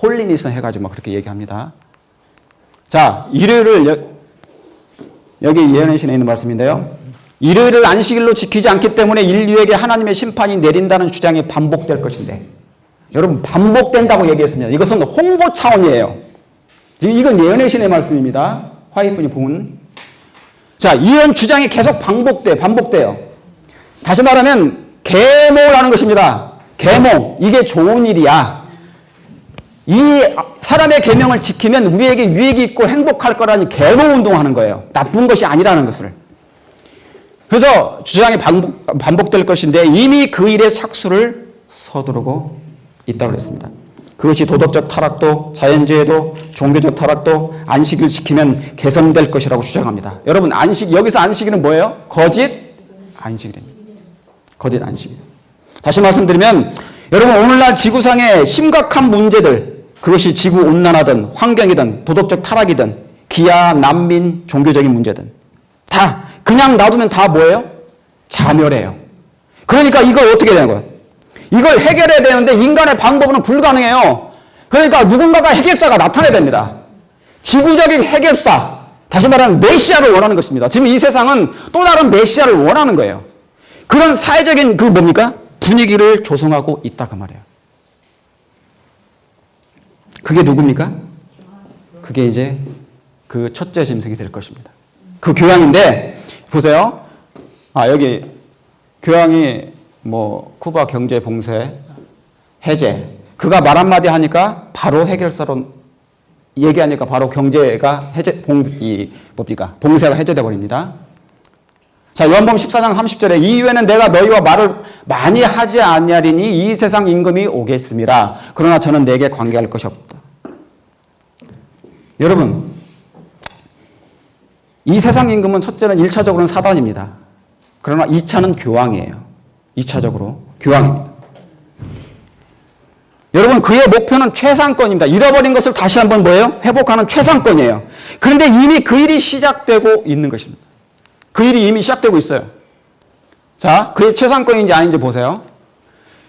홀리니스 해가지고 막 그렇게 얘기합니다. 자, 일요일을 여기 예언신에 있는 말씀인데요. 일요일을 안식일로 지키지 않기 때문에 인류에게 하나님의 심판이 내린다는 주장이 반복될 것인데, 여러분 반복된다고 얘기했습니다. 이것은 홍보 차원이에요. 이건 예언신의 말씀입니다. 화이트분이 본. 자, 이런 주장이 계속 반복돼요. 다시 말하면 계몽을 하는 것입니다. 계몽. 이게 좋은 일이야. 이 사람의 계명을 지키면 우리에게 유익이 있고 행복할 거라니 계몽 운동하는 거예요. 나쁜 것이 아니라는 것을. 그래서 주장이 반복될 것인데 이미 그 일에 착수를 서두르고 있다고 그랬습니다. 그것이 도덕적 타락도 자연재해도 종교적 타락도 안식일 지키면 개선될 것이라고 주장합니다. 여러분 여기서 안식일은 뭐예요? 거짓 안식일입니다. 거짓 안식일. 다시 말씀드리면 여러분 오늘날 지구상의 심각한 문제들, 그것이 지구 온난화든 환경이든 도덕적 타락이든 기아, 난민, 종교적인 문제든 다 그냥 놔두면 다 뭐예요? 자멸해요. 그러니까 이걸 어떻게 되는 거예요? 이걸 해결해야 되는데 인간의 방법은 불가능해요. 그러니까 누군가가 해결사가 나타나야 됩니다. 지구적인 해결사, 다시 말하면 메시아를 원하는 것입니다. 지금 이 세상은 또 다른 메시아를 원하는 거예요. 그런 사회적인 그 뭡니까? 분위기를 조성하고 있다 그 말이에요. 그게 누굽니까? 그게 이제 그 첫째 짐승이 될 것입니다. 그 교황인데 보세요. 여기 교황이 뭐 쿠바 경제 봉쇄 해제, 그가 말 한마디 하니까 바로 해결사로 얘기하니까 바로 경제가 봉쇄가 해제돼 버립니다. 자, 요한복음 14장 30절에 이후에는 내가 너희와 말을 많이 하지 아니하리니 이 세상 임금이 오겠음이라. 그러나 저는 내게 관계할 것이 없다. 여러분, 이 세상 임금은 첫째는 1차적으로는 사단입니다. 그러나 2차는 교황이에요. 2차적으로 교황입니다. 여러분, 그의 목표는 최상권입니다. 잃어버린 것을 다시 한번 뭐예요? 회복하는 최상권이에요. 그런데 이미 그 일이 시작되고 있는 것입니다. 그 일이 이미 시작되고 있어요. 자, 그의 최상권인지 아닌지 보세요.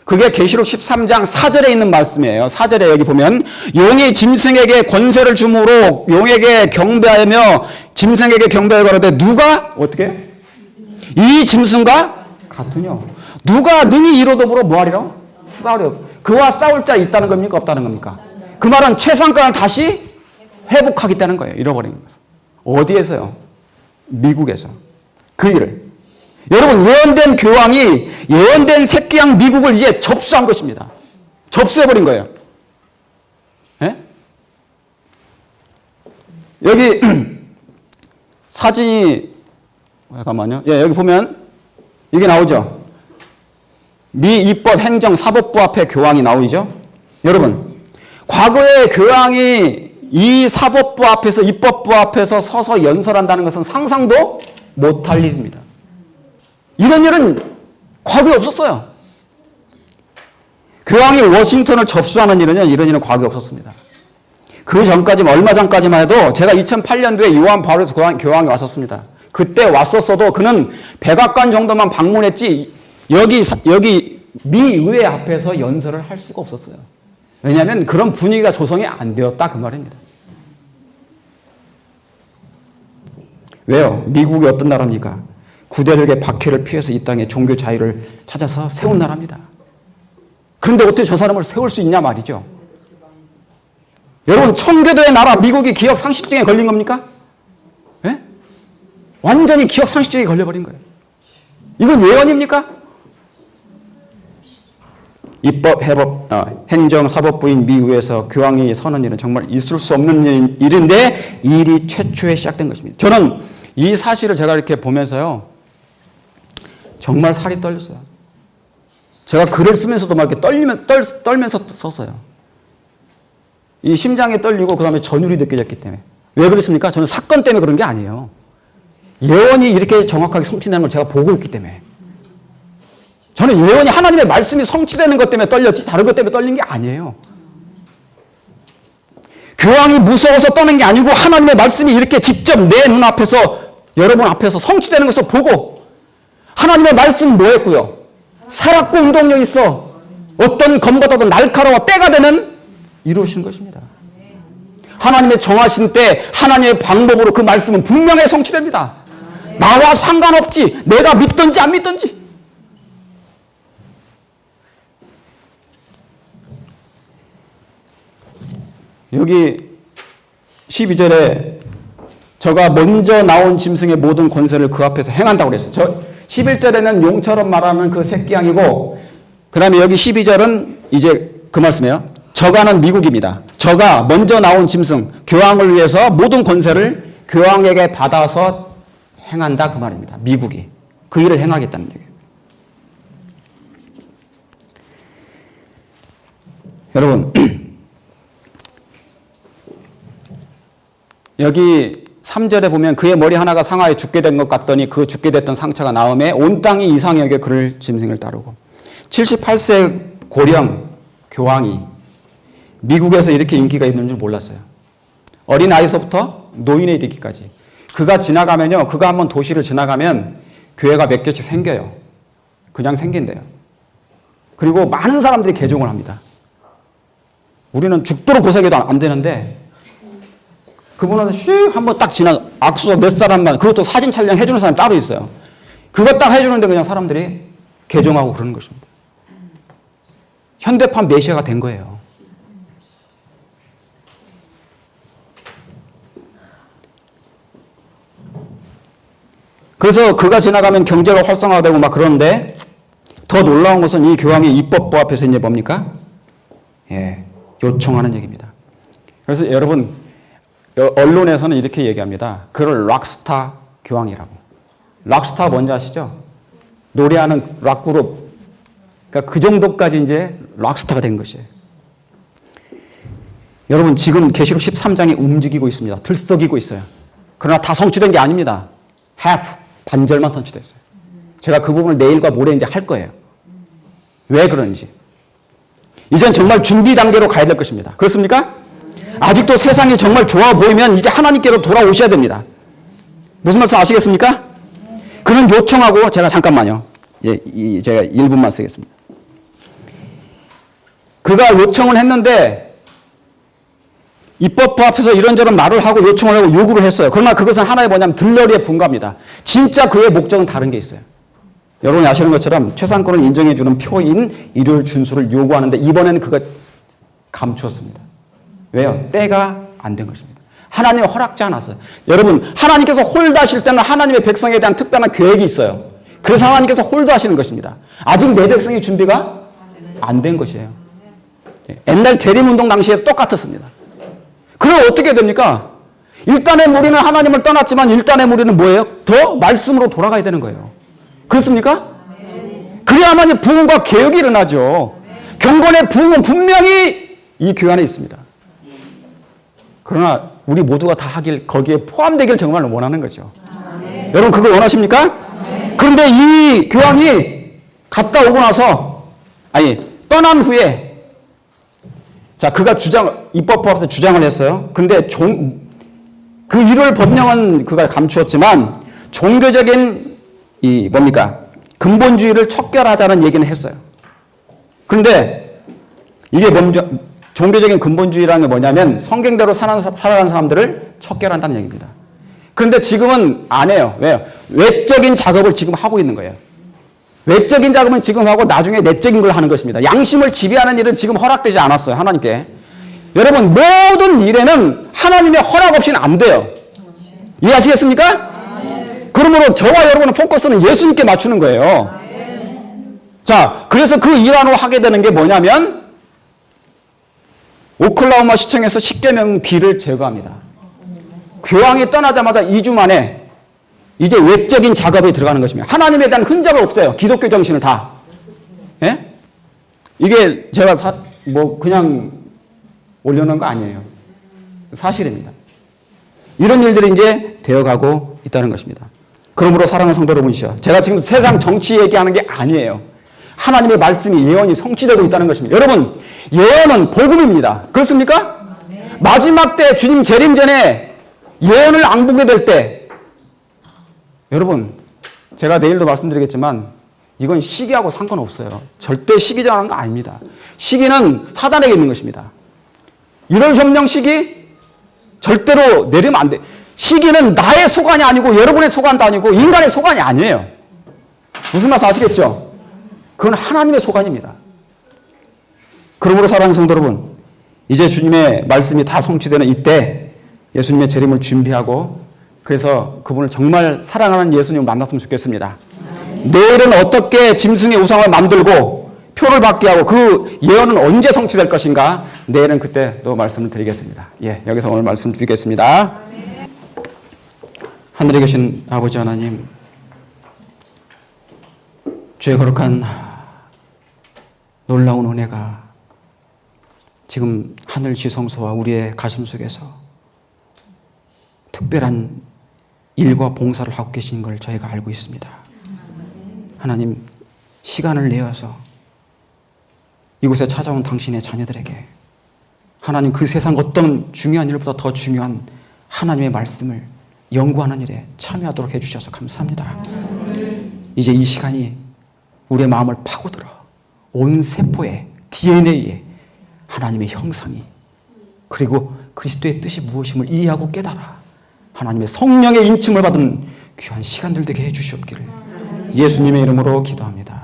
그게 계시록 13장 4절에 있는 말씀이에요. 4절에 여기 보면 용이 짐승에게 권세를 주므로 용에게 경배하며 짐승에게 경배하여 가로되 누가 어떻게? 이 짐승과 같으뇨. 누가 능히 이로 더불어 뭐하리라? 싸우려. 그와 싸울 자 있다는 겁니까? 없다는 겁니까? 그 말은 최상권을 다시 회복하겠다는 거예요. 잃어버린 것을. 어디에서요? 미국에서. 그 일을. 여러분, 예언된 교황이 예언된 새끼양 미국을 이제 접수한 것입니다. 접수해버린 거예요. 예? 여기 사진이, 잠깐만요. 예, 여기 보면 이게 나오죠. 미 입법 행정 사법부 앞에 교황이 나오죠. 여러분, 과거에 교황이 이 사법부 앞에서 입법부 앞에서 서서 연설한다는 것은 상상도 못할 일입니다. 이런 일은 과거에 없었어요. 교황이 워싱턴을 접수하는 일은 이런 일은 과거에 없었습니다. 그 전까지 얼마 전까지만 해도 제가 2008년도에 요한 바오로스 교황이 왔었습니다. 그때 왔었어도 그는 백악관 정도만 방문했지 여기 미의회 앞에서 연설을 할 수가 없었어요. 왜냐하면 그런 분위기가 조성이 안 되었다 그 말입니다. 왜요? 미국이 어떤 나라입니까? 구대력의 박해를 피해서 이 땅에 종교 자유를 찾아서 세운 나라입니다. 그런데 어떻게 저 사람을 세울 수 있냐 말이죠. 여러분 청교도의 나라 미국이 기억 상실증에 걸린 겁니까? 예? 완전히 기억 상실증에 걸려버린 거예요. 이건 예언입니까? 입법, 행정, 사법부인 미국에서 교황이 서는 일은 정말 있을 수 없는 일인데 이 일이 최초에 시작된 것입니다. 저는 이 사실을 제가 이렇게 보면서요. 정말 살이 떨렸어요. 제가 글을 쓰면서도 막 이렇게 떨면서 썼어요. 이 심장이 떨리고 그 다음에 전율이 느껴졌기 때문에. 왜 그렇습니까? 저는 사건 때문에 그런 게 아니에요. 예언이 이렇게 정확하게 성취되는 걸 제가 보고 있기 때문에. 저는 예언이 하나님의 말씀이 성취되는 것 때문에 떨렸지 다른 것 때문에 떨린 게 아니에요. 교황이 무서워서 떠는 게 아니고 하나님의 말씀이 이렇게 직접 내 눈앞에서 여러분 앞에서 성취되는 것을 보고 하나님의 말씀은 뭐였고요? 살았고 운동력 있어. 어떤 검보다도 날카로워 때가 되면 이루신 것입니다. 하나님의 정하신 때 하나님의 방법으로 그 말씀은 분명히 성취됩니다. 나와 상관없지. 내가 믿든지 안 믿든지. 여기 12절에 저가 먼저 나온 짐승의 모든 권세를 그 앞에서 행한다고 그랬어요. 11절에는 용처럼 말하는 그 새끼 양이고 그 다음에 여기 12절은 이제 그 말씀이에요. 저가는 미국입니다. 저가 먼저 나온 짐승, 교황을 위해서 모든 권세를 교황에게 받아서 행한다 그 말입니다. 미국이. 그 일을 행하겠다는 얘기예요. 여러분 여기 3절에 보면 그의 머리 하나가 상하에 죽게 된 것 같더니 그 죽게 됐던 상처가 나음에 온 땅이 이상히 여겨 그를 짐승을 따르고 78세 고령 교황이 미국에서 이렇게 인기가 있는 줄 몰랐어요. 어린아이서부터 노인에 이르기까지. 그가 지나가면요. 그가 한번 도시를 지나가면 교회가 몇 개씩 생겨요. 그냥 생긴대요. 그리고 많은 사람들이 개종을 합니다. 우리는 죽도록 고생해도 안 되는데 그분은 슉 한번 딱 악수 몇 사람만 그것도 사진 촬영 해주는 사람이 따로 있어요. 그거 딱 해주는데 그냥 사람들이 개종하고 그러는 것입니다. 현대판 메시아가 된 거예요. 그래서 그가 지나가면 경제가 활성화되고 막 그러는데 더 놀라운 것은 이 교황의 입법부 앞에서 이제 뭡니까? 예, 요청하는 얘기입니다. 그래서 여러분 언론에서는 이렇게 얘기합니다. 그를 락스타 교황이라고. 락스타 뭔지 아시죠? 노래하는 락그룹. 그러니까 그 정도까지 이제 락스타가 된 것이에요. 여러분 지금 계시록 13장이 움직이고 있습니다. 들썩이고 있어요. 그러나 다 성취된 게 아닙니다. half, 반절만 성취됐어요. 제가 그 부분을 내일과 모레 이제 할 거예요. 왜 그런지. 이젠 정말 준비 단계로 가야 될 것입니다. 그렇습니까? 아직도 세상이 정말 좋아 보이면 이제 하나님께로 돌아오셔야 됩니다. 무슨 말씀 아시겠습니까? 그런 요청하고 제가 잠깐만요. 이제 제가 1분만 쓰겠습니다. 그가 요청을 했는데 입법부 앞에서 이런저런 말을 하고 요청을 하고 요구를 했어요. 그러나 그것은 하나의 뭐냐면 들러리에 불과합니다. 진짜 그의 목적은 다른 게 있어요. 여러분이 아시는 것처럼 최상권을 인정해주는 표인 일요일 준수를 요구하는데 이번에는 그가 감추었습니다. 왜요? 때가 안 된 것입니다. 하나님이 허락지 않았어요. 여러분 하나님께서 홀드하실 때는 하나님의 백성에 대한 특별한 계획이 있어요. 그래서 하나님께서 홀드하시는 것입니다. 아직 내 백성이 준비가 안 된 것이에요. 옛날 재림운동 당시에 똑같았습니다. 그럼 어떻게 됩니까? 일단의 무리는 하나님을 떠났지만 일단의 무리는 뭐예요? 더 말씀으로 돌아가야 되는 거예요. 그렇습니까? 그래야만 부흥과 개혁이 일어나죠. 경건의 부흥은 분명히 이 교회 안에 있습니다. 그러나 우리 모두가 다 하길 거기에 포함되길 정말 원하는 거죠. 여러분 그거 원하십니까? 그런데 이 교황이 갔다 오고 나서 떠난 후에 자 그가 입법부 앞에서 주장을 했어요. 그런데 그 일을 법령은 그가 감추었지만 종교적인 근본주의를 척결하자는 얘기는 했어요. 그런데 이게 종교적인 근본주의라는 게 뭐냐면 성경대로 살아가는 사람들을 척결한다는 얘기입니다. 그런데 지금은 안 해요. 왜요? 외적인 작업을 지금 하고 있는 거예요. 외적인 작업은 지금 하고 나중에 내적인 걸 하는 것입니다. 양심을 지배하는 일은 지금 허락되지 않았어요. 하나님께. 여러분 모든 일에는 하나님의 허락 없이는 안 돼요. 이해하시겠습니까? 그러므로 저와 여러분의 포커스는 예수님께 맞추는 거예요. 자, 그래서 그 일환으로 하게 되는 게 뭐냐면 오클라호마 시청에서 십계명 귀를 제거합니다. 교황이 떠나자마자 2주 만에 이제 외적인 작업에 들어가는 것입니다. 하나님에 대한 흔적을 없애요. 기독교 정신을 다. 예? 이게 제가 그냥 올려놓은 거 아니에요. 사실입니다. 이런 일들이 이제 되어가고 있다는 것입니다. 그러므로 사랑하는 성도 여러분이시여, 제가 지금 세상 정치 얘기하는 게 아니에요. 하나님의 말씀이 예언이 성취되고 있다는 것입니다. 여러분, 예언은 복음입니다. 그렇습니까? 마지막 때 주님 재림 전에 예언을 안 보게 될 때, 여러분, 제가 내일도 말씀드리겠지만 이건 시기하고 상관없어요. 절대 시기 정하는 거 아닙니다. 시기는 사단에게 있는 것입니다. 1월 점령 시기 절대로 내리면 안 돼. 시기는 나의 소관이 아니고 여러분의 소관도 아니고 인간의 소관이 아니에요. 무슨 말씀 아시겠죠? 그건 하나님의 소관입니다. 그러므로 사랑하는 성도 여러분, 이제 주님의 말씀이 다 성취되는 이때 예수님의 재림을 준비하고 그래서 그분을 정말 사랑하는 예수님을 만났으면 좋겠습니다. 내일은 어떻게 짐승의 우상을 만들고 표를 받게 하고 그 예언은 언제 성취될 것인가? 내일은 그때 또 말씀을 드리겠습니다. 예, 여기서 오늘 말씀 드리겠습니다. 하늘에 계신 아버지 하나님, 주의 거룩한 놀라운 은혜가 지금 하늘 지성소와 우리의 가슴 속에서 특별한 일과 봉사를 하고 계신 걸 저희가 알고 있습니다. 하나님, 시간을 내어서 이곳에 찾아온 당신의 자녀들에게 하나님 그 세상 어떤 중요한 일보다 더 중요한 하나님의 말씀을 연구하는 일에 참여하도록 해주셔서 감사합니다. 이제 이 시간이 우리의 마음을 파고들어 온 세포에 DNA에 하나님의 형상이 그리고 그리스도의 뜻이 무엇임을 이해하고 깨달아 하나님의 성령의 인침을 받은 귀한 시간들 되게 해주시옵기를 예수님의 이름으로 기도합니다.